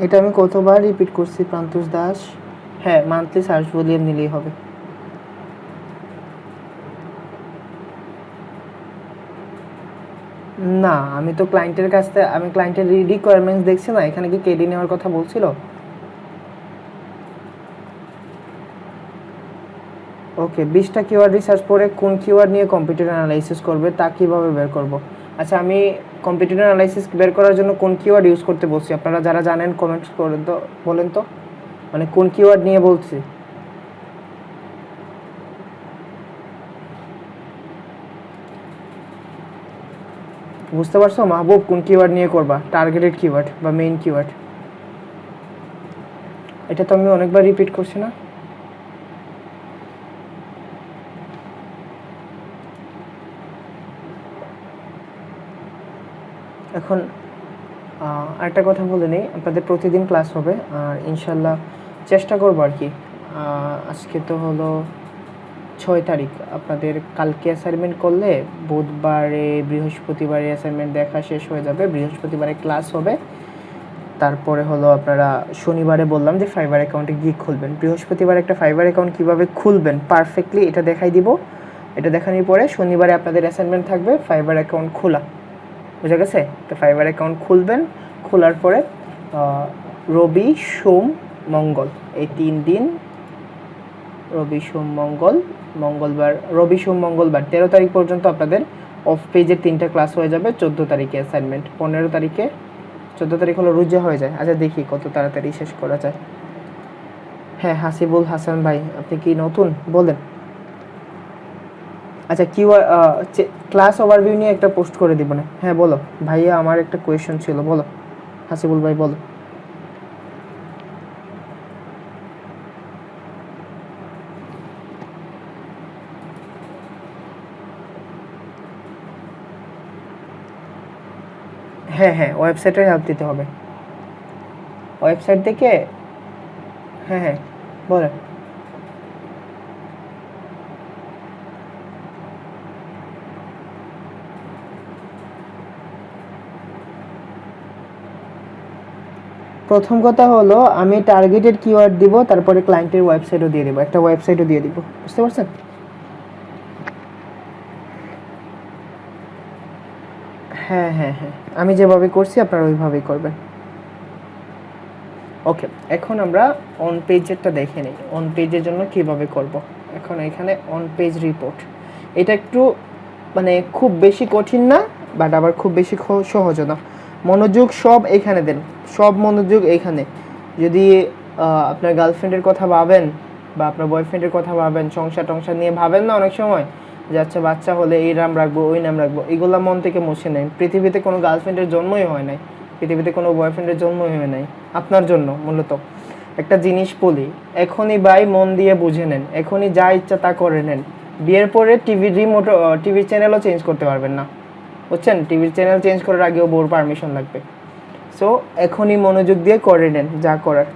S1: এটা আমি কতবার রিপিট করছি প্রান্তোষ দাস? হ্যাঁ মান্থলি সার্চ ভলিউম নিলেই হবে। না আমি তো ক্লায়েন্টের কাছ থেকে, আমি ক্লায়েন্টের রিকোয়ারমেন্টস দেখছি না, এখানে কি কেডি নেওয়ার কথা বলছিল? ওকে 20টা কিওয়ার্ড রিসার্চ করে কোন কিওয়ার্ড নিয়ে কম্পিউটার অ্যানালাইসিস করবে তা কীভাবে বের করব? আচ্ছা আমি কম্পিউটার অ্যানালাইসিস বের করার জন্য কোন কিওয়ার্ড ইউজ করতে বলছি, আপনারা যারা জানেন কমেন্টস করে তো বলেন তো, মানে কোন কিওয়ার্ড নিয়ে বলছি। বুঝতে পারছো মাহবুব, কোন কিওয়ার্ড নিয়ে করবা, টার্গেটেড কিওয়ার্ড বা মেইন কিওয়ার্ড? এটা তো আমি অনেকবার রিপিট করছি না। এখন আরেকটা কথা বলে নিই, আপনাদের প্রতিদিন ক্লাস হবে আর ইনশাল্লাহ চেষ্টা করবো আর কি। আজকে তো হলো 6 তারিখ, আপনাদের কালকে অ্যাসাইনমেন্ট করলে বুধবারে বৃহস্পতিবারে অ্যাসাইনমেন্ট দেখা শেষ হয়ে যাবে, বৃহস্পতিবারে ক্লাস হবে, তারপরে হলো আপনারা শনিবারে বললাম যে ফাইবার অ্যাকাউন্টে গিয়ে খুলবেন। বৃহস্পতিবার একটা ফাইবার অ্যাকাউন্ট কীভাবে খুলবেন পারফেক্টলি এটা দেখাই দিব, এটা দেখানোর পরে শনিবারে আপনাদের অ্যাসাইনমেন্ট থাকবে ফাইবার অ্যাকাউন্ট খোলা, বুঝা গেছে? তো ফাইবার অ্যাকাউন্ট খুলবেন, খোলার পরে রবি সোম মঙ্গল এই 3 দিন, রবি সোম মঙ্গল, মঙ্গলবার রবি সোম মঙ্গলবার 13 তারিখ পর্যন্ত আপনাদের অফ পেজের 3টা ক্লাস হয়ে যাবে। 14 তারিখে অ্যাসাইনমেন্ট, 15 তারিখে, 14 তারিখ হলো রোজা হয়ে যায়। আচ্ছা দেখি কত তাড়াতাড়ি শেষ করা যায়। হ্যাঁ হাসিবুল হাসান ভাই, আপনি কি নতুন বলেন? আচ্ছা কিওয়ার্ড ক্লাস ওভারভিউ নিয়ে একটা পোস্ট করে দিব না। হ্যাঁ বলো ভাইয়া, আমার একটা কোয়েশ্চন ছিল, বলো হাসিবুল ভাই বলো। হ্যাঁ হ্যাঁ ওয়েবসাইটের হেল্প দিতে হবে, ওয়েবসাইট থেকে। হ্যাঁ হ্যাঁ বলেন। প্রথম কথা হলো আমি টার্গেটেড কিওয়ার্ড দিব, তারপরে ক্লায়েন্টের ওয়েবসাইটও দিয়ে দিব, একটা ওয়েবসাইটও দিয়ে দিব, বুঝতে পারছেন? হ্যাঁ হ্যাঁ হ্যাঁ, আমি যেভাবে করছি আপনারা ওইভাবেই করবেন। ওকে, এখন আমরা অন পেজেরটা দেখে নিই, অন পেজের জন্য কিভাবে করব। এখন এখানে অন পেজ রিপোর্ট, এটা একটু মানে খুব বেশি কঠিন না, বাট আবার খুব বেশি সহজও না। মনোযোগ সব এখানে দেন, সব মনোযোগ এখানে। যদি আপনার গার্লফ্রেন্ডের কথা ভাবেন বা আপনার বয়ফ্রেন্ডের কথা ভাবেন, সংসার টংসার নিয়ে ভাবেন না অনেক সময়, যে আচ্ছা বাচ্চা হলে এই নাম রাখবো ওই নাম রাখবো, এগুলো মন থেকে মুছে নেন। পৃথিবীতে কোনো গার্লফ্রেন্ডের জন্মই হয় নাই, পৃথিবীতে কোনো বয়ফ্রেন্ডের জন্মই হয় নাই আপনার জন্য। মূলত একটা জিনিস বলি, এখনই ভাই মন দিয়ে বুঝে নেন, এখনই যা ইচ্ছা তা করে নেন। বিয়ের পরে টিভির রিমোট, টিভির চ্যানেলও চেঞ্জ করতে পারবেন না, বুঝছেন? টিভির চ্যানেল চেঞ্জ করার আগেও বউর পারমিশন লাগবে। সো এখনই মনোযোগ দিয়ে করে নেন যা করার।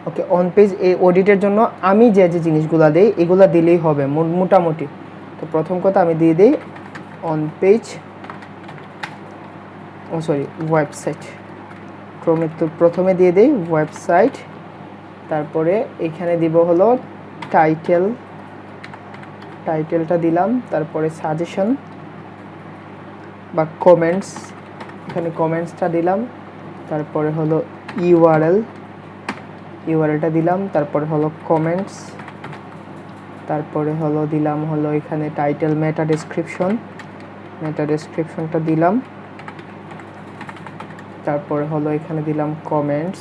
S1: ওকে, অন পেজ এই অডিটের জন্য আমি যে যে জিনিসগুলো দেই এগুলো দিলেই হবে মোটামুটি। তো প্রথম কথা আমি দিয়ে দিই on page, oh sorry website, তো প্রথমে দিয়ে দিই ওয়েবসাইট, তারপরে এখানে দিব হলো টাইটেলটা দিলাম, তারপরে সাজেশন বা কমেন্টস, এখানে কমেন্টসটা দিলাম, তারপরে হলো ইউআরএলটা দিলাম, তারপরে হলো কমেন্টস, তারপরে হলো দিলাম হলো এখানে টাইটেল, মেটা ডেসক্রিপশনটা দিলাম, তারপরে হলো এখানে দিলাম কমেন্টস,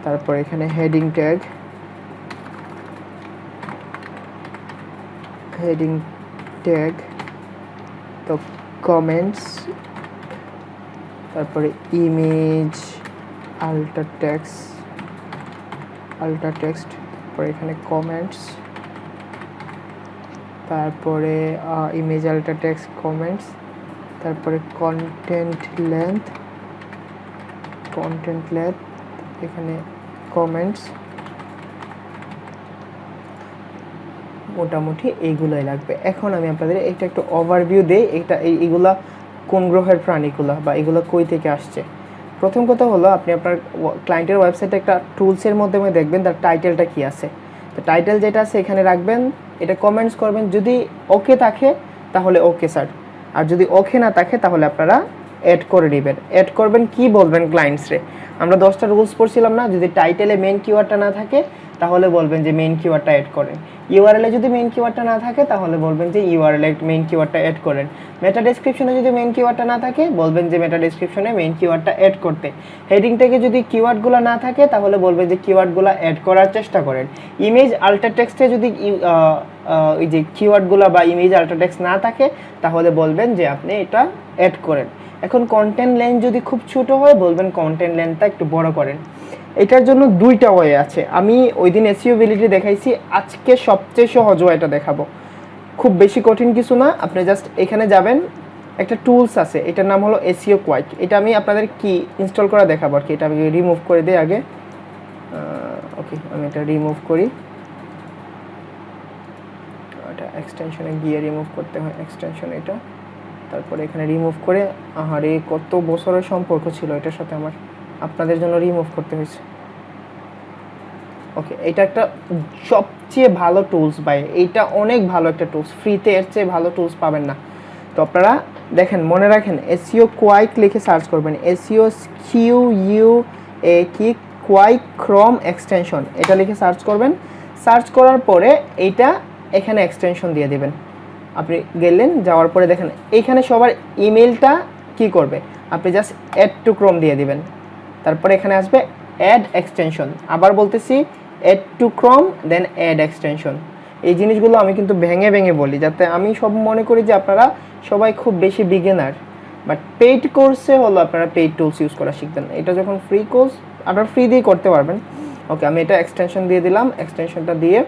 S1: তারপরে এখানে হেডিং ট্যাগ, তো কমেন্টস, তারপরে ইমেজ আল্টার টেক্সট, তারপরে এখানে কমেন্টস, তারপরে ইমেজ আল্টার টেক্সট কমেন্টস, তারপরে কন্টেন্ট লেন্থ এখানে কমেন্টস। মোটামুটি এইগুলোই লাগবে। এখন আমি আপনাদের এটা একটু ওভারভিউ দিই, এইগুলা কোন গ্রহের প্রাণীগুলা বা এগুলো কই থেকে আসছে। প্রথম কথা হলো আপনি আপনার ক্লায়েন্টের ওয়েবসাইটে একটা টুলসের মাধ্যমে দেখবেন তার টাইটেলটা কি আছে। তো টাইটেল যেটা আছে এখানে রাখবেন, এটা কমেন্টস করবেন, যদি ওকে থাকে তাহলে ওকে স্যার, আর যদি ওকে না থাকে তাহলে আপনারা অ্যাড করে নেবেন। অ্যাড করবেন কি বলবেন ক্লায়েন্টসরে, আমরা 10টা রুলস পড়ছিলাম না, যদি টাইটেলে মেইন কিওয়ার্ডটা না থাকে তাহলে বলবেন যে মেইন কিওয়ার্ডটা অ্যাড করেন। ইউআরএলে যদি মেইন কিওয়ার্ডটা না থাকে তাহলে বলবেন যে ইউআরএলে মেইন কিওয়ার্ডটা অ্যাড করেন। মেটা ডেসক্রিপশনে যদি মেইন কিওয়ার্ডটা না থাকে বলবেন যে মেটা ডেসক্রিপশনে মেইন কিওয়ার্ডটা অ্যাড করতে। হেডিং থেকে যদি কিওয়ার্ডগুলো না থাকে তাহলে বলবেন যে কিওয়ার্ডগুলো অ্যাড করার চেষ্টা করেন। ইমেজ আল্টার টেক্সটে যদি এই যে কিওয়ার্ডগুলো বা ইমেজ আল্টার টেক্সট না থাকে তাহলে বলবেন যে আপনি এটা অ্যাড করেন। এখন কন্টেন্ট লেন্থ যদি খুব ছোট হয় বলবেন কন্টেন্ট লেন্থটা একটু বড় করেন। এটার জন্য দুইটা ওয়ে আছে, আমি ওই দিন এসইও এবিলিটি দেখাইছি, আজকে সবচেয়ে সহজ ওয়েটা দেখাবো। খুব বেশি কঠিন কিছু না, আপনি জাস্ট এখানে যাবেন, একটা টুলস আছে, এটার নাম হলো এসইও কোয়াইক। এটা আমি আপনাদের কি ইনস্টল করা দেখাবো আর কি। এটা আমি রিমুভ করে দিই আগে। ওকে, আমি এটা রিমুভ করি, এটা এক্সটেনশনে গিয়ে রিমুভ করতে হয়, এক্সটেনশন এটা, তারপরে এখানে রিমুভ করে, আহারে কত বছরের সম্পর্ক ছিল এটার সাথে আমার, আপনাদের জন্য রিমুভ করতে হয়েছে। ওকে, এটা একটা সবচেয়ে ভালো টুলস ভাই, এইটা অনেক ভালো একটা টুলস, ফ্রিতে এর চেয়ে ভালো টুলস পাবেন না। তো আপনারা দেখেন, মনে রাখেন এসইও কোয়াইক লিখে সার্চ করবেন, এসইও কোয়াইক ক্রোম এক্সটেনশন, এটা লিখে সার্চ করবেন। সার্চ করার পরে এইটা এখানে এক্সটেনশন দিয়ে দিবেন। আপনি গেলেন, যাওয়ার পরে দেখেন এইখানে সবার ইমেলটা কি করবে, আপনি জাস্ট অ্যাড টু ক্রোম দিয়ে দিবেন, তারপরে এখানে আসবে অ্যাড এক্সটেনশন। আবার বলতেছি add to Chrome then add extension. এই জিনিসগুলো আমি কিন্তু ভেঙে ভেঙে বলি, যাতে আমি সব মনে করি যে আপনারা সবাই খুব বেশি বিগিনার, বাট পেইড কোর্সে হলো আপনারা পেইড টুলস ইউজ করা শিখবেন। এটা যখন ফ্রি কোর্স আপনারা ফ্রি দিয়ে করতে পারবেন। ওকে, আমি এটা এক্সটেনশন দিয়ে দিলাম, এক্সটেনশনটা দিয়ে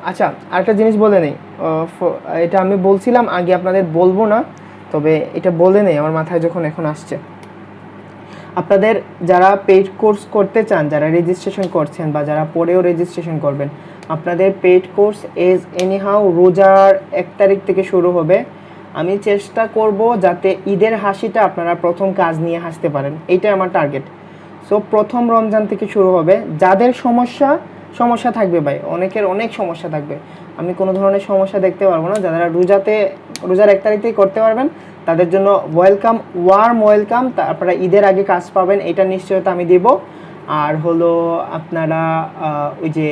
S1: আচ্ছা আরেকটা জিনিস বলে নেই, এটা আমি বলছিলাম আগে, আপনাদের বলবো না, তবে এটা বলে নেই আমার মাথায় যখন এখন আসছে। আপনাদের যারা পেইড কোর্স করতে চান, যারা রেজিস্ট্রেশন করছেন বা যারা পরেও রেজিস্ট্রেশন করবেন, আপনাদের পেইড কোর্স এজ এনিহাউ রোজার 1 তারিখ থেকে শুরু হবে। আমি চেষ্টা করব যাতে ঈদের হাসিটা আপনারা প্রথম কাজ নিয়ে হাসতে পারেন, এইটাই আমার টার্গেট। সো প্রথম রমজান থেকে শুরু হবে। যাদের সমস্যা থাকবে ভাই, অনেকের অনেক সমস্যা থাকবে, আমি কোনো ধরনের সমস্যা দেখতে পারবো না। যারা রোজার 1 তারিখ থেকে করতে পারবেন তাদের জন্য ওয়েলকাম, ওয়ার্ম ওয়েলকাম। আপনারা ঈদের আগে কাজ পাবেন, এটা নিশ্চয়তা আমি দেব। আর হলো আপনারা ওই যে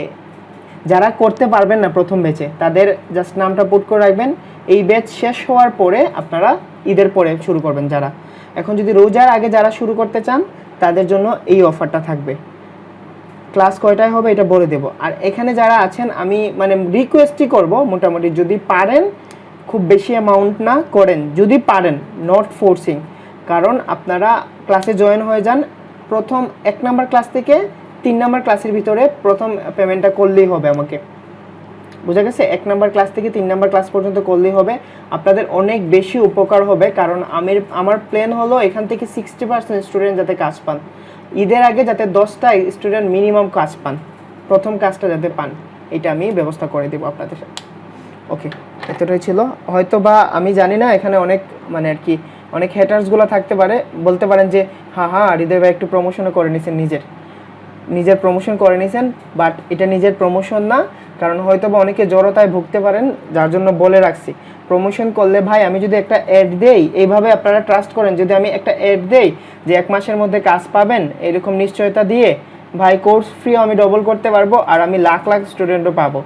S1: যারা করতে পারবেন না প্রথম ব্যাচে, তাদের জাস্ট নামটা পুট করে রাখবেন। এই ব্যাচ শেষ হওয়ার পরে আপনারা ঈদের পরে শুরু করবেন। যারা এখন যদি রোজার আগে যারা শুরু করতে চান তাদের জন্য এই অফারটা থাকবে। ক্লাস কয়টায় হবে এটা বলে দেব। আর এখানে যারা আছেন আমি মানে রিকোয়েস্টই করব, মোটামুটি যদি পারেন, খুব বেশি অ্যামাউন্ট না করেন, যদি পারেন, নট ফোর্সিং। কারণ আপনারা ক্লাসে জয়েন হয়ে যান, প্রথম 1 নাম্বার ক্লাস থেকে 3 নাম্বার ক্লাসের ভিতরে প্রথম পেমেন্টটা করলেই হবে আমাকে, বুঝা গেছে? 1 নাম্বার ক্লাস থেকে 3 নাম্বার ক্লাস পর্যন্ত করলেই হবে। আপনাদের অনেক বেশি উপকার হবে, কারণ আমার প্ল্যান হলো এখান থেকে 60% স্টুডেন্ট যাতে কাজ পান, ঈদের আগে যাতে 10টা স্টুডেন্ট মিনিমাম কাজ পান, প্রথম কাজটা যাতে পান, এটা আমি ব্যবস্থা করে দেবো আপনাদের সাথে। ওকে, এতটাই ছিল। হয়তো বা আমি জানি না, এখানে অনেক মানে আর কি অনেক হ্যাটার্সগুলো থাকতে পারে, বলতে পারেন যে হ্যাঁ হৃদয় ভাই একটু প্রমোশনও করে নিছেন, নিজের প্রমোশন করে নিছেন, বাট এটা নিজের প্রমোশন না। কারণ হয়তো বা অনেকে জড়তায় ভুগতে পারেন, যার জন্য বলে রাখছি প্রমোশন করলে ভাই আমি যদি একটা অ্যাড দেই, এইভাবে আপনারা ট্রাস্ট করেন, যদি আমি একটা অ্যাড দেই যে 1 মাসের মধ্যে কাজ পাবেন এরকম নিশ্চয়তা দিয়ে, ভাই কোর্স ফ্রি আমি ডবল করতে পারবো, আর আমি লাখ লাখ স্টুডেন্টও পাবো।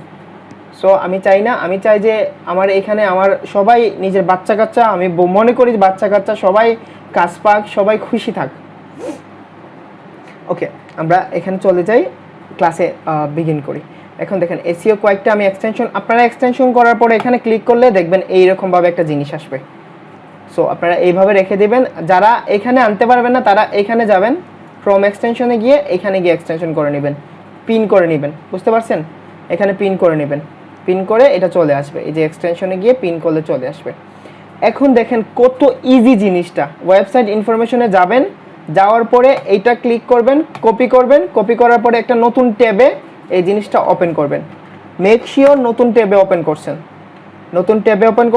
S1: সো আমি চাই না, আমি চাই যে আমার এখানে আমার সবাই নিজের বাচ্চা কাচ্চা, আমি মনে করি বাচ্চা কাচ্চা সবাই কাজ পাক, সবাই খুশি থাক। ওকে, আমরা এখানে চলে যাই, ক্লাসে বিগিন করি। এখন দেখেন এসইও কয়েকটা আমি এক্সটেনশন, আপনারা এক্সটেনশন করার পরে এখানে ক্লিক করলে দেখবেন এইরকমভাবে একটা জিনিস আসবে। সো আপনারা এইভাবে রেখে দিবেন। যারা এখানে আনতে পারবেন না তারা এখানে যাবেন, ফ্রম এক্সটেনশনে গিয়ে এখানে গিয়ে এক্সটেনশন করে নেবেন, পিন করে নেবেন, বুঝতে পারছেন? এখানে পিন করে নেবেন, পিন করে এটা চলে আসবে, এই যে এক্সটেনশনে গিয়ে পিন করলে চলে আসবে। এখন দেখেন কত ইজি জিনিসটা। ওয়েবসাইট ইনফরমেশনে যাবেন, যাওয়ার পরে এইটা ক্লিক করবেন, কপি করার পরে একটা নতুন ট্যাবে এই জিনিসটা ওপেন করবেন। মেক শিওর নতুন ট্যাবে ওপেন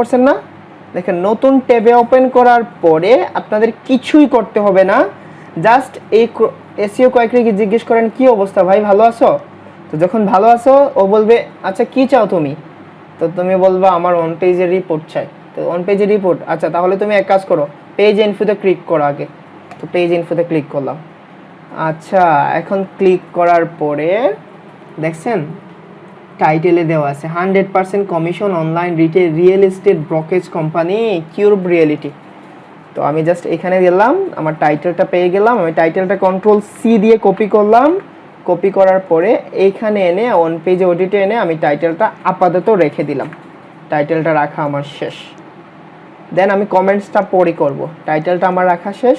S1: করছেন না? দেখেন নতুন ট্যাবে ওপেন করার পরে আপনাদের কিছুই করতে হবে না, জাস্ট এই এসইও কয়েকটি জিজ্ঞেস করেন কি অবস্থা ভাই, ভালো আছো? তো যখন ভালো আছো ও বলবে আচ্ছা কি চাও তুমি, তো তুমি বলবা আমার অন পেজের রিপোর্ট চাই। তো অন পেজের রিপোর্ট, আচ্ছা তাহলে তুমি এক কাজ করো, পেজ ইনফোতে ক্লিক করো আগে। তো পেজ ইনফোতে ক্লিক করলাম। আচ্ছা, এখন ক্লিক করার পরে দেখছেন টাইটেলে দেওয়া আছে 100% commission online real estate brokerage company cube reality. তো আমি জাস্ট এখানে গেলাম, আমার টাইটেলটা পেয়ে গেলাম, আমি টাইটেলটা কন্ট্রোল সি দিয়ে কপি করলাম। কপি করার পরে এইখানে এনে অন পেজে অডিটে এনে আমি টাইটেলটা আপাতত রেখে দিলাম। টাইটেলটা রাখা আমার শেষ। দেন আমি কমেন্টসটা পরে করব। টাইটেলটা আমার রাখা শেষ।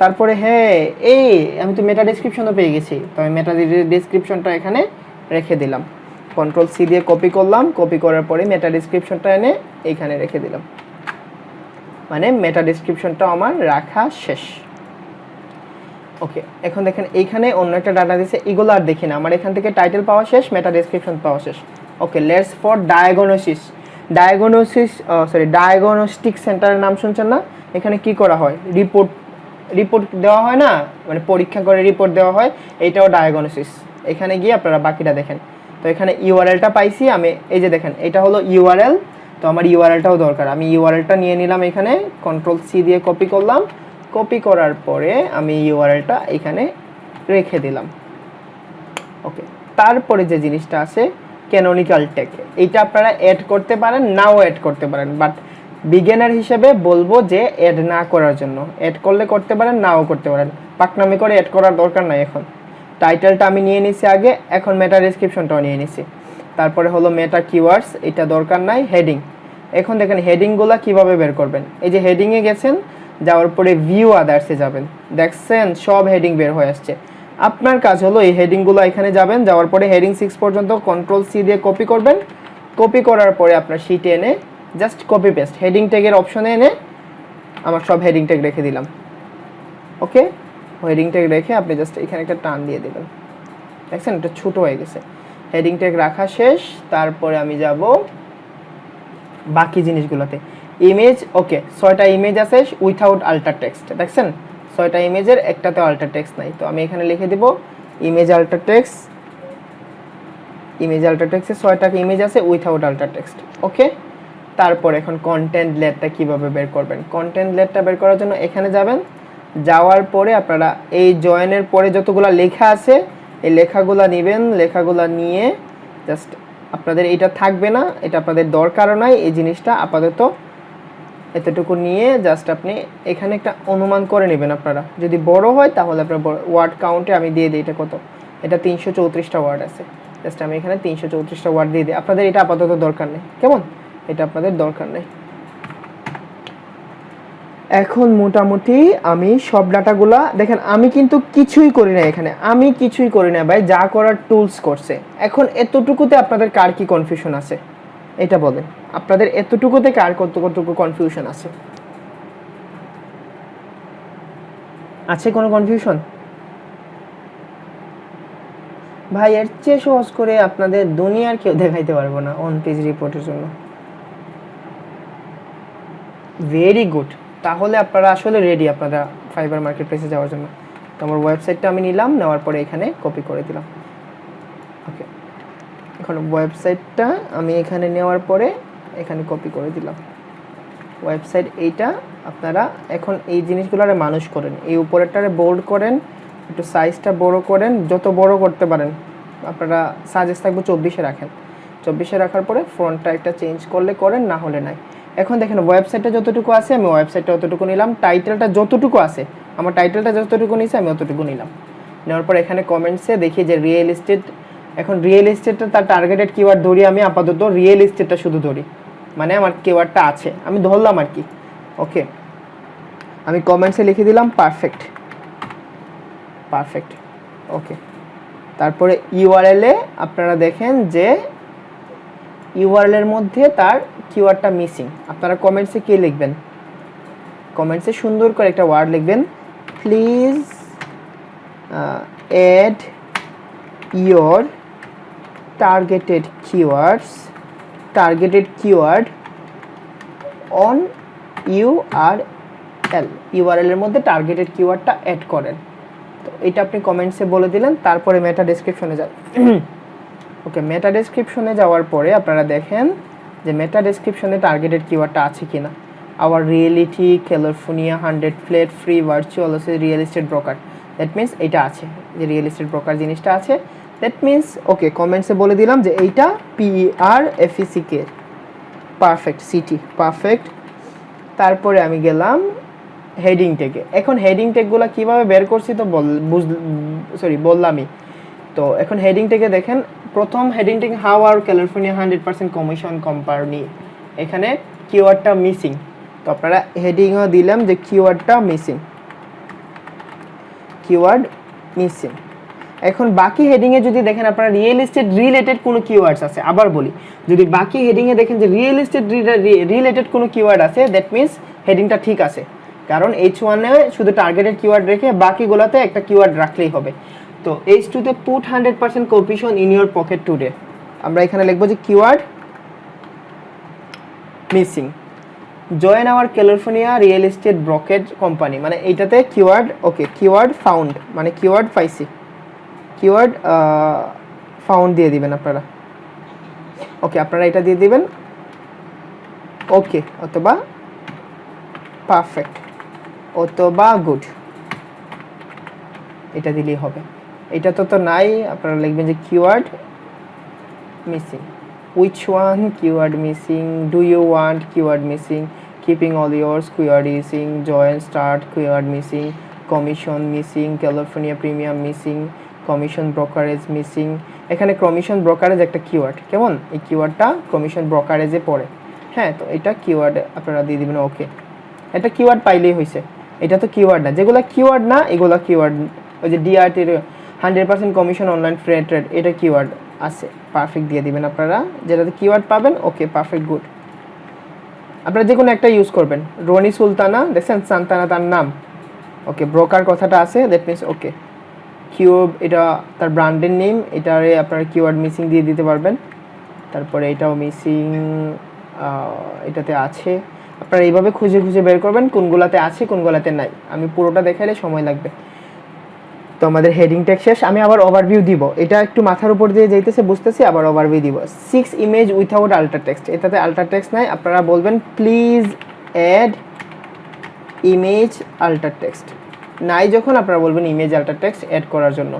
S1: তারপরে আমি তো মেটা ডেসক্রিপশনও পেয়ে গেছি, তো আমি মেটা ডেসক্রিপশনটা এখানে রেখে দিলাম। কন্ট্রোল সি দিয়ে কপি করলাম, কপি করার পরে মেটা ডেসক্রিপশনটা এনে এইখানে রেখে দিলাম। মানে মেটা ডেসক্রিপশনটা আমার রাখা শেষ। ওকে, এখন দেখেন এইখানে অন্য একটা ডাটা দিয়েছে, এগুলো আর দেখি না, আমার এখান থেকে টাইটেল পাওয়া শেষ, মেটা ডেসক্রিপশন পাওয়া শেষ। ওকে, লেটস ফর ডায়াগনস্টিক সেন্টারের নাম শুনছেন না? এখানে কি করা হয়, রিপোর্ট দেওয়া হয় না, মানে পরীক্ষা করে রিপোর্ট দেওয়া হয়, এইটাও ডায়াগনোসিস। এখানে গিয়ে আপনারা বাকিটা দেখেন। তো এখানে ইউআরএলটা পাইছি আমি, এই যে দেখেন এটা হলো ইউআরএল। তো আমার ইউআরএলটাও দরকার, আমি ইউআরএলটা নিয়ে নিলাম, এখানে কন্ট্রোল সি দিয়ে কপি করলাম। কপি করার পরে আমি ইউআরএলটা এখানে রেখে দিলাম। ওকে, তারপরে যে জিনিসটা আছে ক্যানোনিক্যাল ট্যাগ, এইটা আপনারা অ্যাড করতে পারেন, নাও অ্যাড করতে পারেন, বাট বিগিনার হিসেবে বলবো যে অ্যাড না করার জন্য। অ্যাড করলে করতে পারেন, নাও করতে পারেন, পাকনামি করে অ্যাড করার দরকার নাই। এখন টাইটেলটা আমি নিয়ে নিছি আগে, এখন মেটা ডেসক্রিপশনটাও নিয়ে নিছি। তারপরে হলো মেটা কিওয়ার্ডস, এটা দরকার নাই। হেডিং, এখন দেখেন হেডিংগুলো কিভাবে বের করবেন। এই যে হেডিংয়ে গেছেন, যাওয়ার পরে ভিউ আদার্সে যাবেন, দেখছেন সব হেডিং বের হয়ে আসছে। আপনার কাজ হলো এই হেডিংগুলো এখানে যাবেন, যাওয়ার পরে হেডিং 6 পর্যন্ত কন্ট্রোল সি দিয়ে কপি করবেন। কপি করার পরে আপনার শিটে এনে জাস্ট কপি পেস্ট হেডিং ট্যাগের অপশনে এনে আমার সব হেডিং ট্যাগ রেখে দিলাম। ওকে, হেডিং ট্যাগ রেখে আপনি জাস্ট এখানে একটা টান দিয়ে দেবেন, দেখছেন এটা ছোট হয়ে গেছে। হেডিং ট্যাগ রাখা শেষ। তারপরে আমি যাব বাকি জিনিসগুলোতে। ইমেজ, ওকে 6টা ইমেজ আছে উইথাউট আল্টার টেক্সট, দেখছেন 6টা ইমেজের একটাতে আল্টার টেক্সট নাই। তো আমি এখানে লিখে দিব image alter text, image alter টেক্সটে 6টা ইমেজ আছে উইথাউট আল্টার টেক্সট, ওকে। তারপর এখন কন্টেন্ট লেয়ারটা কিভাবে বের করবেন। কন্টেন্ট লেয়ারটা বের করার জন্য এখানে যাবেন, যাওয়ার পরে আপনারা এই জয়েনের পরে যতগুলো লেখা আছে এই লেখাগুলো নেবেন, লেখাগুলো নিয়ে জাস্ট আপনাদের এটা থাকবে না, এটা আপনাদের দরকারও নাই, এই জিনিসটা আপাতত এতটুকু নিয়ে জাস্ট আপনি এখানে একটা অনুমান করে নেবেন। আপনারা যদি বড় হয় তাহলে আপনার ওয়ার্ড কাউন্টে আমি দিয়ে দিই এটা কত, এটা 334টা ওয়ার্ড আছে, জাস্ট আমি এখানে 334টা ওয়ার্ড দিয়ে দিই। আপনাদের এটা আপাতত দরকার নেই, কেমন, এটা আপনাদের দরকার নেই। এখন মোটামুটি আমি সব ডাটাগুলা দেখেন, আমি কিন্তু কিছুই করি না এখানে, আমি কিছুই করি না ভাই, যা করার টুলস করছে। এখন এতটুকুতে আপনাদের কার কি কনফিউশন আছে এটা বলেন, আপনাদের এতটুকুতে কার কতটুকু কনফিউশন আছে? আছে কোনো কনফিউশন? ভাই এর চেয়ে সহজ করে আপনাদের দুনিয়ার কেউ দেখাইতে পারবো না অন পেজ রিপোর্টের জন্য। ভেরি গুড, তাহলে আপনারা আসলে রেডি আপনারা ফাইবার মার্কেট প্লেসে যাওয়ার জন্য। তো আমার ওয়েবসাইটটা আমি নিলাম, নেওয়ার পরে এখানে কপি করে দিলাম, ওকে। এখন ওয়েবসাইটটা আমি এখানে নেওয়ার পরে এখানে কপি করে দিলাম। ওয়েবসাইট এইটা আপনারা এখন এই জিনিসগুলোরে মানুষ করেন, এই উপরেরটারে বোল্ড করেন, একটু সাইজটা বড় করেন, যত বড় করতে পারেন আপনারা, সাজেস্ট থাকবে 24-এ রাখেন। 24-এ রাখার পরে ফন্টটা একটা চেঞ্জ করলে করেন, না হলে নাই। এখন দেখেন ওয়েবসাইটটা যতটুকু আছে আমি ওয়েবসাইটটা অতটুকু নিলাম, টাইটেলটা যতটুকু আছে আমার টাইটেলটা যতটুকু নিয়েছে আমি অতটুকু নিলাম। নেওয়ার পর এখানে কমেন্টসে দেখি যে রিয়েল এস্টেট, এখন রিয়েল এস্টেটটা তার টার্গেটেড কিওয়ার্ড ধরি, আমি আপাতত রিয়েল এস্টেটটা শুধু ধরি, মানে আমার কিওয়ার্ডটা আছে আমি ধরলাম আর কি, ওকে। আমি কমেন্টসে লিখে দিলাম পারফেক্ট, পারফেক্ট, ওকে। তারপরে ইউআরএলে আপনারা দেখেন যে ইউআরএলের মধ্যে তার কিওয়ার্ডটা মিসিং। আপনারা কমেন্টসে কি লিখবেন, কমেন্টসে সুন্দর করে একটা ওয়ার্ড লিখবেন, please add your targeted keyword on URL, ইউআরএলের মধ্যে টার্গেটেড কিওয়ার্ডটা অ্যাড করেন। তো এটা আপনি কমেন্টসে বলে দিলেন। তারপরে মেটা ডেসক্রিপশনে যান, ওকে। মেটা ডেসক্রিপশনে যাওয়ার পরে আপনারা দেখেন যে মেটা ডেসক্রিপশনে টার্গেটেড কিওয়ার্ডটা আছে কিনা। Our reality, California, 100 flat, free virtual আছে, real estate broker, that means এটা আছে, যে রিয়েল এস্টেট ব্রোকার জিনিসটা আছে, দ্যাট মিন্স ওকে। কমেন্টসে বলে দিলাম যে এইটা PERFECK, পারফেক্ট, সিটি পারফেক্ট। তারপরে আমি গেলাম হেডিং ট্যাগে। এখন হেডিং ট্যাগগুলো কীভাবে বের করছি তো বললামই। তো এখন হেডিং ট্যাগে দেখেন, প্রথম heading tag how are California 100% commission company, এখানে কিওয়ার্ডটা মিসিং। তো আপনারা হেডিংও দিলাম যে কিওয়ার্ডটা মিসিং, কিওয়ার্ড মিসিং। এখন বাকি হেডিংয়ে যদি দেখেন আপনারা রিয়েল এস্টেট রিলেটেড কোনো কিওয়ার্ডস আছে, আবার বলি যদি বাকি হেডিংয়ে দেখেন যে রিয়েল এস্টেট রিলেটেড কোনো কিওয়ার্ড আছে, দ্যাট মিন্স হেডিংটা ঠিক আছে, কারণ H1-এ শুধু টার্গেটেড কিওয়ার্ড রেখে বাকিগুলোতে একটা কিওয়ার্ড রাখলেই হবে। তো H2-তে put 100% commission in your pocket today, আমরা এখানে লিখবো যে keyword missing. Join our California real estate brokerage company, মানে এইটাতে কিওয়ার্ড ওকে, কিওয়ার্ড ফাউন্ড মানে কিওয়ার্ড পাইছি, কিওয়ার্ড ফাউন্ড দিয়ে দিবেন আপনারা, ওকে। আপনারা এটা দিয়ে দিবেন ওকে, অথবা পারফেক্ট, অথবা গুড, এটা দিলেই হবে। এটা তো নাই, আপনারা লিখবেন যে keyword missing, which one keyword missing, do you want keyword missing, keeping all years keyword missing, join start keyword missing, commission missing, California premium missing, commission brokerage missing. এখানে কমিশন ব্রোকারেজ একটা কিওয়ার্ড, কেমন, এই কিওয়ার্ডটা commission ব্রোকারেজে পড়ে, হ্যাঁ। তো এটা keyword আপনারা দিয়ে দিবেন, ওকে। এটা কিওয়ার্ড পাইলেই হয়েছে, এটা তো কিওয়ার্ড না, যেগুলো কিওয়ার্ড না এগুলো কিওয়ার্ড। ওই যে DRT 100% commission online free trade, এটা কিওয়ার্ড আছে, পারফেক্ট দিয়ে দিবেন আপনারা, যেটাতে কিওয়ার্ড পাবেন, ওকে পারফেক্ট গুড। আপনারা যে কোনো একটা ইউজ করবেন, রনি সুলতানা দেখছেন, সান্তানা তার নাম, ওকে। ব্রোকার কথাটা আছে, দ্যাট মিন্স ওকে, কিউব, এটা তার ব্র্যান্ডের নেম, এটারে আপনারা কিওয়ার্ড মিসিং দিয়ে দিতে পারবেন। তারপরে এটাও মিসিং, এটাতে আছে। আপনারা এইভাবে খুঁজে খুঁজে বের করবেন কোনগুলাতে আছে কোনগুলাতে নাই। আমি পুরোটা দেখাইলে সময় লাগবে। তো আমাদের হেডিং ট্যাগ শেষ। আমি আবার ওভারভিউ দিব, এটা একটু মাথার উপর দিয়ে যাইতেছে বুঝতেছি, আবার ওভারভিউ দিব। 6 ইমেজ উইথাউট আল্টার টেক্সট, এটাতে আল্টার টেক্সট নাই, আপনারা বলবেন please add image alter text. নাই যখন আপনারা বলবেন ইমেজ আল্টার টেক্সট অ্যাড করার জন্য।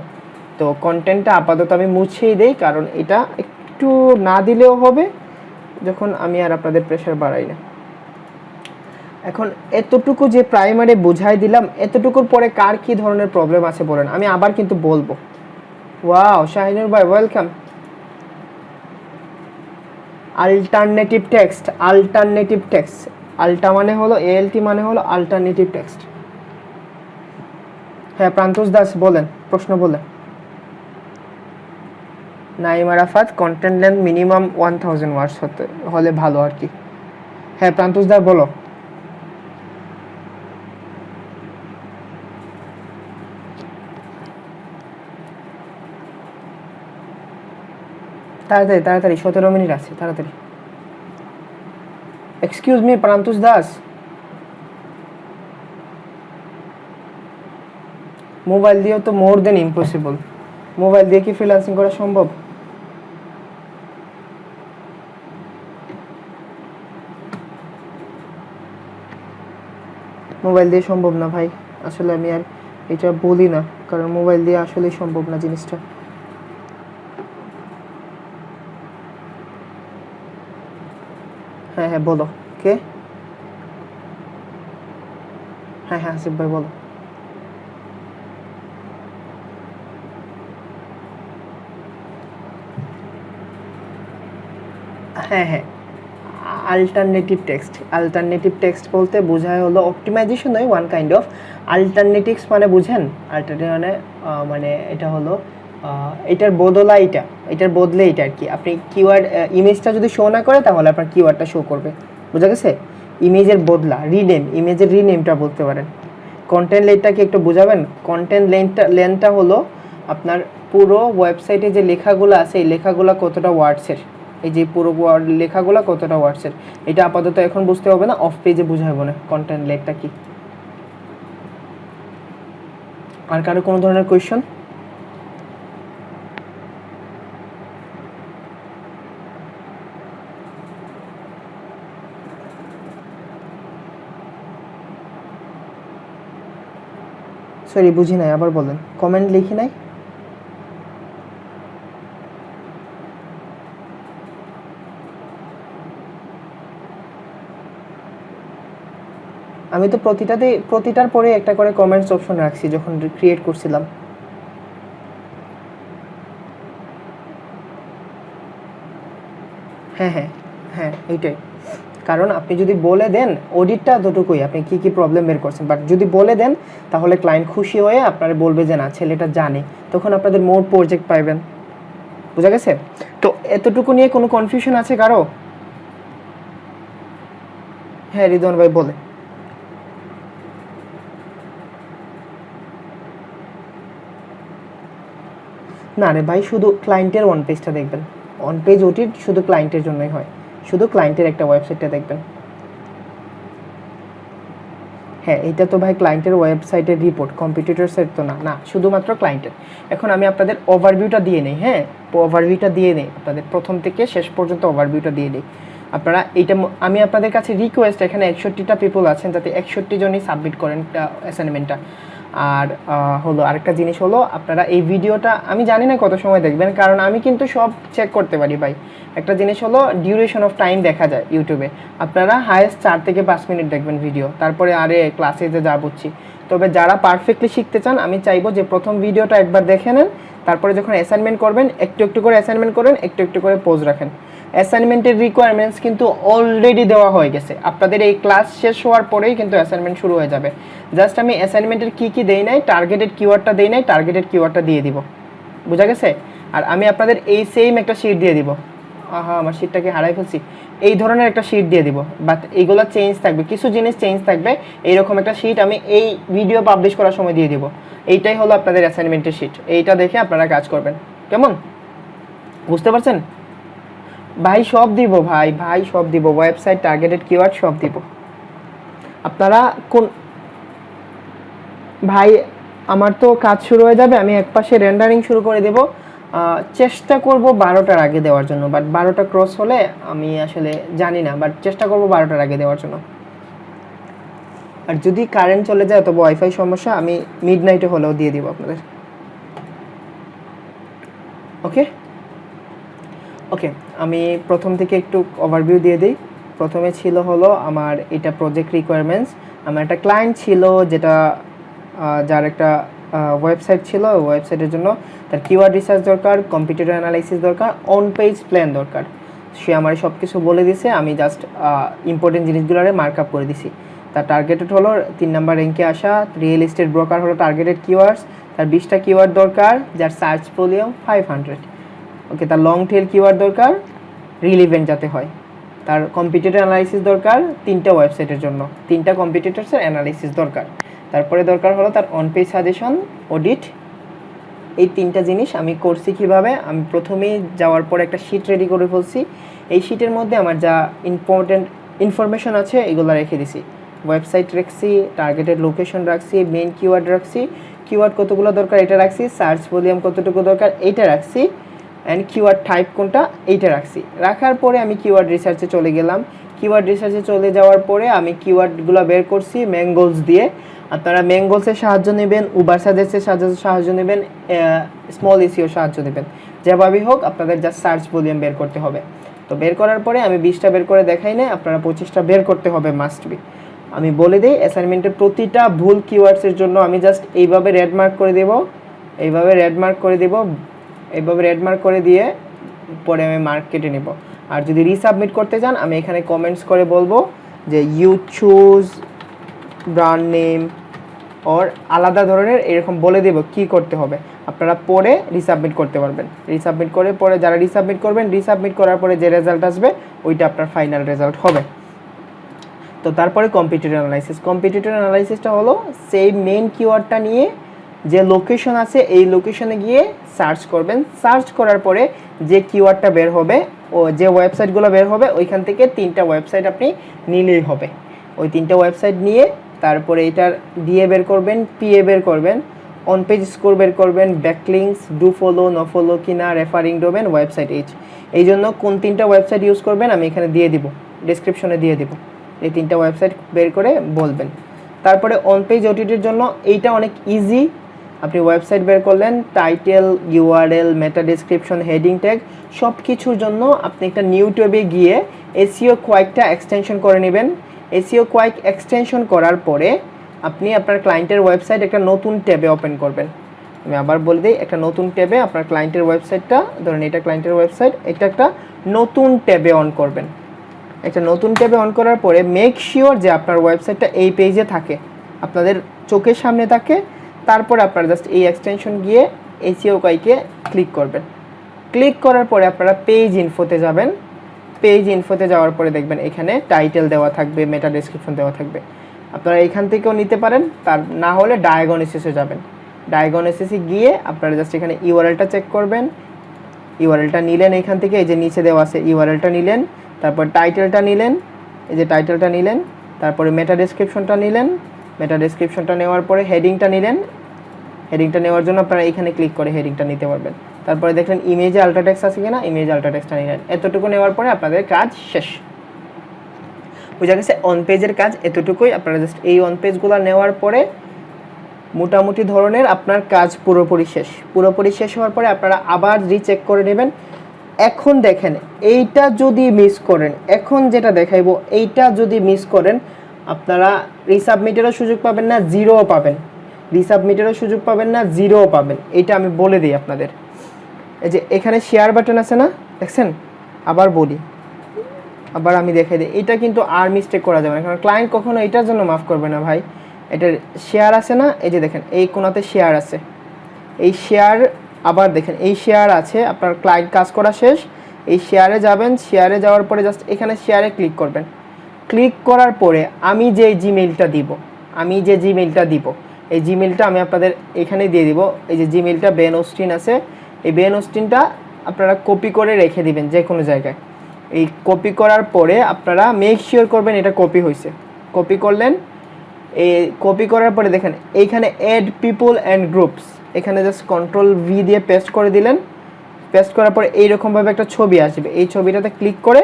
S1: তো কন্টেন্টটা আপাতত আমি মুছেই দেই, কারণ এটা একটু না দিলেও হবে যখন আমি আর আপনাদের প্রেশার বাড়াই না। এখন এতটুকু যে প্রাইমারি বুঝাই দিলাম, এতটুকুর পরে কার কি ধরনের প্রবলেম আছে বলেন, আমি আবার কিন্তু বলবো। ওয়াও, শাহিনুর ভাই welcome. Alternative text, alternative text, alt মানে হলো এএলটি মানে হলো আলটারনেটিভ টেক্সট। হ্যাঁ প্রান্তোষ দাস বলেন, প্রশ্ন বলেন। Naim Arafat, content length minimum 1000 ওয়ার্ডস হলে ভালো আর কি। হ্যাঁ প্রান্তোষ দাস বলো। তাড়াতাড়ি তাড়াতাড়ি, 17 মিনিট আছে, তাড়াতাড়ি। Excuse me Prantosh Das, mobile দিয়েও তো মোর দেন ইম্পসিবল। মোবাইল দিয়ে কি ফ্রিল্যান্সিং করা সম্ভব? মোবাইল দিয়ে সম্ভব না ভাই, আসলে আমি আর এটা বলি না, কারণ মোবাইল দিয়ে আসলে সম্ভব না জিনিসটা। হ্যাঁ হ্যাঁ বলো, কে? হ্যাঁ হ্যাঁ আসিফ ভাই বলো। হ্যাঁ হ্যাঁ, আলটারনেটিভ টেক্সট, আলটারনেটিভ টেক্সট বলতে বোঝায় হলো অপটিমাইজেশন নয়, ওয়ান কাইন্ড অফ আলটারনেটিভস মানে বুঝেন, আলটারনেটিভ মানে মানে এটা হলো এটার বদলা এটা, এটার বদলে এটা আর কি। আপনি কিওয়ার্ড ইমেজটা যদি শো না করে তাহলে আপনার কিওয়ার্ডটা শো করবে, বুঝা গেছে? ইমেজের বদলা, রিনেম, ইমেজের রিনেমটা বলতে পারেন। কন্টেন্ট লেন্থটাকে একটু বোঝাবেন? কন্টেন্ট লেন্থটা হলো আপনার পুরো ওয়েবসাইটে যে লেখাগুলো আছে এই লেখাগুলো কতটা ওয়ার্ডসের, এই যে পুরো লেখাগুলো কতটা ওয়ার্ডসের, এটা আপাতত এখন বুঝতে হবে না, অফ পেজে বুঝাবো না কন্টেন্ট লেন্থটা কি। আর কারো কোনো ধরনের কোয়েশ্চন? সরি বুঝি নাই, আবার বলেন। কমেন্ট লিখি নাই। আমি তো প্রতিটার পরে একটা করে কমেন্টস অপশন রাখছি যখন ক্রিয়েট করছিলাম। হ্যাঁ হ্যাঁ হ্যাঁ এইটাই, কারণ আপনি যদি বলে দেন অডিটটা ততটুকুই, আপনি কি কি প্রবলেম বের করছেন, বাট যদি বলে দেন তাহলে ক্লায়েন্ট খুশি হয়ে আপনারা বলবে যে না ছেলেটা জানে, তখন আপনাদের মোর প্রজেক্ট পাইবেন, বুঝা গেছে? তো এতটুকু নিয়ে কোনো কনফিউশন আছে কারো? হ্যাঁ রিদওয়ান ভাই বলে। না রে ভাই, শুধু ক্লায়েন্টের ওয়ান পেজটা দেখবেন, অন পেজ ওটির শুধু ক্লায়েন্টের জন্যই হয়, শুধু ক্লায়েন্টের একটা ওয়েবসাইটটা দেখবেন। হ্যাঁ এটা তো ভাই ক্লায়েন্টের ওয়েবসাইটের রিপোর্ট, কম্পিটিটরসের তো না, না শুধুমাত্র ক্লায়েন্টের। এখন আমি আপনাদের ওভারভিউটা দিয়ে নেই, হ্যাঁ ওভারভিউটা দিয়ে নেই আপনাদের, প্রথম থেকে শেষ পর্যন্ত ওভারভিউটা দিয়ে নেই। আপনারা এইটা আমি আপনাদের কাছে রিকোয়েস্ট, এখানে 61টা পিপল আছেন, যাতে 61 জনই সাবমিট করেন অ্যাসাইনমেন্টটা। আর হলো আরেকটা জিনিস হলো, আপনারা এই ভিডিওটা আমি জানি না কত সময় দেখবেন, কারণ আমি কিন্তু সব চেক করতে পারি ভাই। একটা জিনিস হলো ডিউরেশন অফ টাইম দেখা যায় ইউটিউবে, আপনারা হায়েস্ট 4 থেকে 5 মিনিট দেখবেন ভিডিও, তারপরে আরে ক্লাসে যে যা বুঝছি। তবে যারা পারফেক্টলি শিখতে চান আমি চাইবো যে প্রথম ভিডিওটা একবার দেখে নেন, তারপরে যখন অ্যাসাইনমেন্ট করবেন একটু একটু করে অ্যাসাইনমেন্ট করেন, একটু একটু করে পোজ রাখেন। অ্যাসাইনমেন্টের রিকোয়ারমেন্টস কিন্তু অলরেডি দেওয়া হয়ে গেছে, আপনাদের এই ক্লাস শেষ হওয়ার পরেই কিন্তু অ্যাসাইনমেন্ট শুরু হয়ে যাবে। জাস্ট আমি অ্যাসাইনমেন্টের কী কী দেই নাই, টার্গেটেড কিওয়ার্ডটা দেই নাই, টার্গেটেড কিওয়ার্ডটা দিয়ে দিব, বুঝা গেছে? আর আমি আপনাদের এই সেম একটা শিট দিয়ে দিব। আহা আমার শিটটাকে হারাই ফেলছি। এই ধরনের একটা শিট দিয়ে দিব, বাট এইগুলো চেঞ্জ থাকবে, কিছু জিনিস চেঞ্জ থাকবে। এইরকম একটা শিট আমি এই ভিডিও পাবলিশ করার সময় দিয়ে দিব। এইটাই হলো আপনাদের অ্যাসাইনমেন্টের শিট, এইটা দেখে আপনারা কাজ করবেন। কেমন, বুঝতে পারছেন? ভাই সব দিব, ভাই সব দিব, ওয়েবসাইট, টার্গেটেড কিওয়ার্ড সব দিব। আপনারা কোন ভাই, আমার তো কাজ শুরু হয়ে যাবে, আমি একপাশে রেন্ডারিং শুরু করে দেব। চেষ্টা করব 12টার আগে দেওয়ার জন্য, বাট 12টা ক্রস হলে আমি আসলে জানি না, বাট চেষ্টা করব 12টার আগে দেওয়ার জন্য। আর যদি কারেন্ট চলে যায় তবে ওয়াইফাই সমস্যা, আমি মিডনাইটে হলেও দিয়ে দিব আপনাদের। ওকে ওকে, আমি প্রথম থেকে একটু ওভারভিউ দিয়ে দিই। প্রথমে ছিল হলো আমার এটা প্রজেক্ট রিকোয়ারমেন্টস। আমার একটা ক্লায়েন্ট ছিল যেটা যার একটা ওয়েবসাইট ছিল, ওয়েবসাইটের জন্য তার কিওয়ার্ড রিসার্চ দরকার, কম্পিটিটর অ্যানালাইসিস দরকার, অন পেজ প্ল্যান দরকার। সে আমার সব কিছু বলে দিছে, আমি জাস্ট ইম্পর্টেন্ট জিনিসগুলোরে মার্ক আপ করে দিছি। তার টার্গেটেড হলো 3 নাম্বার র্যাঙ্কে আসা, রিয়েল এস্টেট ব্রোকার হলো টার্গেটেড কিওয়ার্ডস, তার 20টা কিওয়ার্ড দরকার যার সার্চ ভলিউম 500। ওকে, তার লং টেল কিওয়ার্ড দরকার, রিলিভেন্ট যাতে হয়। তার কম্পিটিটর অ্যানালাইসিস দরকার 3টা ওয়েবসাইটের জন্য, 3টা কম্পিটিটরসের অ্যানালাইসিস দরকার। তারপরে দরকার হলো তার অন পেজ সাজেশন, অডিট। এই 3টা জিনিস আমি করছি কিভাবে, আমি প্রথমেই যাওয়ার পর একটা শিট রেডি করে ফেলছি। এই শিটের মধ্যে আমার যা ইম্পর্টেন্ট ইনফরমেশন আছে এগুলো রেখে দিছি। ওয়েবসাইট রাখছি, টার্গেটেড লোকেশন রাখছি, মেইন কিওয়ার্ড রাখছি, কিওয়ার্ড কতগুলো দরকার এটা রাখছি, সার্চ ভলিউম কতটুকু দরকার এইটা রাখছি, অ্যান্ড কিওয়ার্ড টাইপ কোনটা এইটা রাখছি। রাখার পরে আমি কিওয়ার্ড রিসার্চে চলে গেলাম। কিওয়ার্ড রিসার্চে চলে যাওয়ার পরে আমি কিওয়ার্ডগুলো বের করছি ম্যাঙ্গোলস দিয়ে। আপনারা ম্যাঙ্গোলসের সাহায্য নেবেন, উবার সাজেস্টের সাহায্য নেবেন, স্মল এসিওর সাহায্য নেবেন, যেভাবেই হোক আপনাদের জাস্ট সার্চ ভলিউম বের করতে হবে। তো বের করার পরে আমি 20টা বের করে দেখাই না, আপনারা 25টা বের করতে হবে মাস্ট বি। আমি বলে দিই অ্যাসাইনমেন্টের প্রতিটা ভুল কিওয়ার্ডসের জন্য আমি জাস্ট এইভাবে রেড মার্ক করে দেব, এইভাবে রেড মার্ক করে দেব, এইভাবে রেড মার্ক করে দিয়ে পরে আমি মার্ক কেটে নেব। আর যদি রিসাবমিট করতে চান আমি এখানে কমেন্টস করে বলবো যে ইউ চুজ ব্র্যান্ড নেম ওর আলাদা ধরনের এরকম বলে দেব কি করতে হবে, আপনারা পরে রিসাবমিট করতে পারবেন। রিসাবমিট করে পরে যারা রিসাবমিট করবেন, রিসাবমিট করার পরে যে রেজাল্ট আসবে ওইটা আপনার ফাইনাল রেজাল্ট হবে। তো তারপরে কম্পিটিটর অ্যানালাইসিস। কম্পিটিটর অ্যানালাইসিসটা হলো সেই মেইন কিওয়ার্ডটা নিয়ে যে লোকেশন আছে এই লোকেশনে গিয়ে সার্চ করবেন। সার্চ করার পরে যে কিওয়ার্ডটা বের হবে ও যে ওয়েবসাইটগুলো বের হবে ওইখান থেকে 3টা ওয়েবসাইট আপনি নিলেই হবে। ওই 3টা ওয়েবসাইট নিয়ে তারপরে এটার ডিএ বের করবেন, পিএ বের করবেন, অন পেজ স্কোর বের করবেন, backlinks, do follow, no follow কিনা, রেফারিং ডোমেন, ওয়েবসাইট এজ। এই জন্য কোন 3টা ওয়েবসাইট ইউজ করবেন আমি এখানে দিয়ে দিব, ডেসক্রিপশনে দিয়ে দিব। এই 3টা ওয়েবসাইট বের করে বলবেন। তারপরে অন পেজ ওটিটির জন্য এইটা অনেক ইজি। আপনি ওয়েবসাইট বের করলেন, টাইটেল, ইউআরএল, মেটা ডেসক্রিপশন, হেডিং ট্যাগ সব কিছুর জন্য আপনি একটা নিউ ট্যাবে গিয়ে এসইও কোয়াইকটা এক্সটেনশন করে নেবেন। এসইও কোয়াইক এক্সটেনশন করার পরে আপনি আপনার ক্লায়েন্টের ওয়েবসাইট একটা নতুন ট্যাবে ওপেন করবেন। আমি আবার বলে দিই, একটা নতুন ট্যাবে আপনার ক্লায়েন্টের ওয়েবসাইটটা, ধরুন এটা ক্লায়েন্টের ওয়েবসাইট, এটা একটা নতুন ট্যাবে অন করবেন। একটা নতুন ট্যাবে অন করার পরে মেক শিওর যে আপনার ওয়েবসাইটটা এই পেজে থাকে, আপনাদের চোখের সামনে থাকে। তারপরে আপনারা জাস্ট এই এক্সটেনশন গিয়ে এসইও কোয়াইকে ক্লিক করবেন। ক্লিক করার পরে আপনারা পেজ ইনফোতে যাবেন। পেজ ইনফোতে যাওয়ার পরে দেখবেন এখানে টাইটেল দেওয়া থাকবে, মেটা ডেসক্রিপশন দেওয়া থাকবে। আপনারা এখান থেকেও নিতে পারেন, তার না হলে ডায়াগনোসিসে যাবেন। ডায়াগনোসিসে গিয়ে আপনারা জাস্ট এখানে ইউআরএলটা চেক করবেন। ইউআরএলটা নিলেন এখান থেকে, এই যে নিচে দেওয়া আছে ইউআরএলটা নিলেন, তারপর টাইটেলটা নিলেন, এই যে টাইটেলটা নিলেন, তারপরে মেটা ডেসক্রিপশনটা নিলেন, মেটা ডেসক্রিপশনটা নেওয়ার পরে হেডিংটা নিলেন। হেডিংটা নেওয়ার জন্য আপনারা এখানে ক্লিক করে হেডিংটা নিতে পারবেন। তারপরে দেখলেন ইমেজে আল্ট্রাটেক্সট আছে কিনা, ইমেজ আল্ট্রাটেক্সটটা নিলেন। এতটুকু নেওয়ার পরে আপনাদের কাজ শেষ। বুঝা গেছে? অন পেজের কাজ এতটুকুই। আপনারা জাস্ট এই অন পেজগুলো নেওয়ার পরে মোটামুটি ধরনের আপনার কাজ পুরোপুরি শেষ। পুরোপুরি শেষ হওয়ার পরে আপনারা আবার রিচেক করে নেবেন। এখন দেখেন এইটা যদি মিস করেন, এখন যেটা দেখাইবো এইটা যদি মিস করেন আপনারা রিসাবমিটেরও সুযোগ পাবেন না, জিরোও পাবেন। রিসাবমিটেরও সুযোগ পাবেন না, জিরোও পাবেন। এইটা আমি বলে দিই আপনাদের। এই যে এখানে শেয়ার বাটন আছে না, দেখছেন? আবার বলি, আবার আমি দেখাই দিই, এটা কিন্তু আর মিস্টেক করা যাবে না, কারণ ক্লায়েন্ট কখনো এটার জন্য মাফ করবে না ভাই। এটার শেয়ার আছে না, এই যে দেখেন এই কোণাতে শেয়ার আছে, এই শেয়ার আবার দেখেন এই শেয়ার আছে। আপনার ক্লায়েন্ট কাজ করা শেষ, এই শেয়ারে যাবেন, শেয়ারে যাওয়ার পরে জাস্ট এখানে শেয়ারে ক্লিক করবেন। ক্লিক করার পরে আমি যে জিমেইলটা দিব এই জিমেইলটা আমি আপনাদের এখানে দিয়ে দিব। এই যে জিমেইলটা বেন অস্টিন আছে, এই বেন অস্টিনটা আপনারা কপি করে রেখে দিবেন যে কোনো জায়গায়। এই কপি করার পরে আপনারা মেক শিওর করবেন এটা কপি হয়েছে। কপি করলেন, এই কপি করার পরে দেখেন এইখানে অ্যাড পিপল অ্যান্ড গ্রুপস, এখানে জাস্ট কন্ট্রোল-V দিয়ে পেস্ট করে দিলেন। পেস্ট করার পরে এইরকমভাবে একটা ছবি আসবে, এই ছবিটাতে ক্লিক করে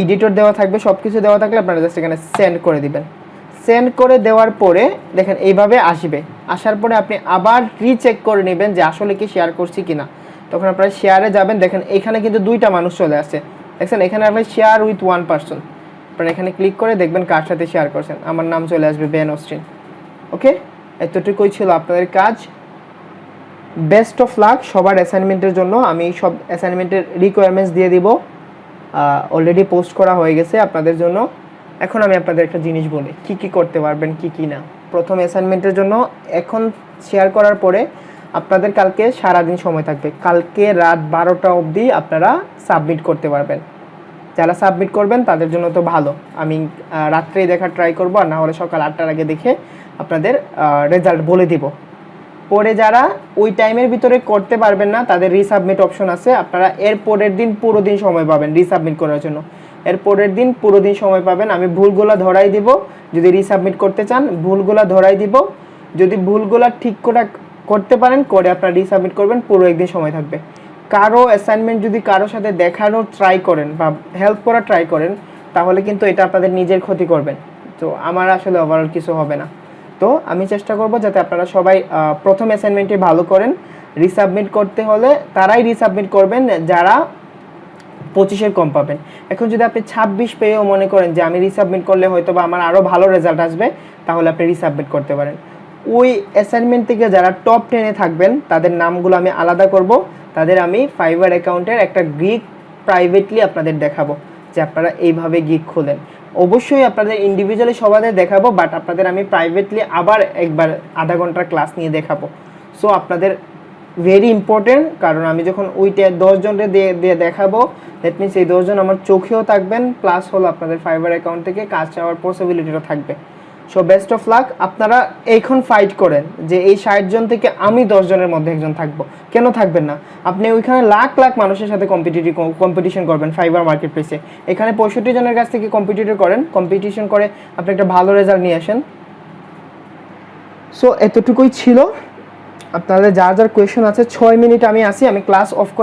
S1: এডিটর দেওয়া থাকবে, সব কিছু দেওয়া থাকলে আপনারা জাস্ট এখানে সেন্ড করে দিবেন। সেন্ড করে দেওয়ার পরে দেখেন এইভাবে আসবে। আসার পরে আপনি আবার রিচেক করে নেবেন যে আসলে কি শেয়ার করছি কিনা। তখন আপনারা শেয়ারে যাবেন, দেখেন এখানে কিন্তু 2টা মানুষ চলে আসছে, দেখছেন এখানে আপনি শেয়ার উইথ 1 পারসন। আপনারা এখানে ক্লিক করে দেখবেন কার সাথে শেয়ার করছেন, আমার নাম চলে আসবে বেন অস্টিন। ওকে, এতটুকুই ছিল আপনাদের কাজ। বেস্ট অফ লাক সবার অ্যাসাইনমেন্টের জন্য। আমি সব অ্যাসাইনমেন্টের রিকোয়ারমেন্টস দিয়ে দিব, অলরেডি পোস্ট করা হয়ে গেছে আপনাদের জন্য। এখন আমি আপনাদের একটা জিনিস বলি কি কি করতে পারবেন কি কি না। প্রথম অ্যাসাইনমেন্টের জন্য এখন শেয়ার করার পরে আপনাদের কালকে সারাদিন সময় থাকবে, কালকে রাত 12টা অবধি আপনারা সাবমিট করতে পারবেন। যারা সাবমিট করবেন তাদের জন্য তো ভালো, আমি রাত্রেই দেখার ট্রাই করবো, আর না হলে সকাল 8টার আগে দেখে আপনাদের রেজাল্ট বলে দিব। পরে যারা ওই টাইমের ভিতরে করতে পারবেন না তাদের রিসাবমিট অপশন আছে, আপনারা এর পরের দিন পুরো দিন সময় পাবেন রিসাবমিট করার জন্য। এর পরের দিন পুরো দিন সময় পাবেন, আমি ভুলগুলা ধরাই দিব। যদি রিসাবমিট করতে চান ভুলগুলা ধরাই দিব, যদি ভুলগুলা ঠিক করে করতে পারেন করে আপনারা রিসাবমিট করবেন, পুরো একদিন সময় থাকবে। কারো অ্যাসাইনমেন্ট যদি কারোর সাথে দেখানোর ট্রাই করেন বা হেল্প করার ট্রাই করেন তাহলে কিন্তু এটা আপনাদের নিজের ক্ষতি করবেন, তো আমার আসলে ওভারঅল কিছু হবে না। তো আমি চেষ্টা করব যাতে আপনারা সবাই প্রথম অ্যাসাইনমেন্টে ভালো করেন। রিসাবমিট করতে হলে তারাই রিসাবমিট করবেন যারা 25-এর কম পাবেন। এখন যদি আপনি 26 পেয়েও মনে করেন যে আমি রিসাবমিট করলে হয়তো বা আমার আরও ভালো রেজাল্ট আসবে, তাহলে আপনি রিসাবমিট করতে পারেন। ওই অ্যাসাইনমেন্ট থেকে যারা টপ 10-এ থাকবেন তাদের নামগুলো আমি আলাদা করব, তাদের আমি ফাইবার অ্যাকাউন্টের একটা গিগ প্রাইভেটলি আপনাদের দেখাবো যে আপনারা এইভাবে গিগ খোলেন। অবশ্যই আপনাদের ইন্ডিভিজুয়ালি সবাদের দেখাবো, বাট আপনাদের আমি প্রাইভেটলি আবার একবার আধা ঘন্টার ক্লাস নিয়ে দেখাবো। সো আপনাদের ভেরি ইম্পর্টেন্ট, কারণ আমি যখন ওইটা 10 জনকে দিয়ে দেখাবো দ্যাট মিনস এই 10 জন আমার চোখেও থাকবেন, প্লাস হলো আপনাদের ফাইবার অ্যাকাউন্ট থেকে কাজ চাওয়ার পসিবিলিটিটা থাকবে। So best of lakh. আপনারা এখন ফাইট করেন যে এই 60 জন থেকে আমি 10 জনের মধ্যে একজন থাকবো, কেন থাকবেন না? আপনি ওইখানে লাখ লাখ মানুষের সাথে কম্পিটিশন করবেন ফাইবার মার্কেট প্লেসে, এখানে 65 জনের কাছ থেকে কম্পিটিশন করে আপনি একটা ভালো রেজাল্ট নিয়ে আসেন। সো এতটুকুই ছিল। আপনাদের যার যার কোয়েশন আছে 6 মিনিট আমি আসি, আমি ক্লাস অফ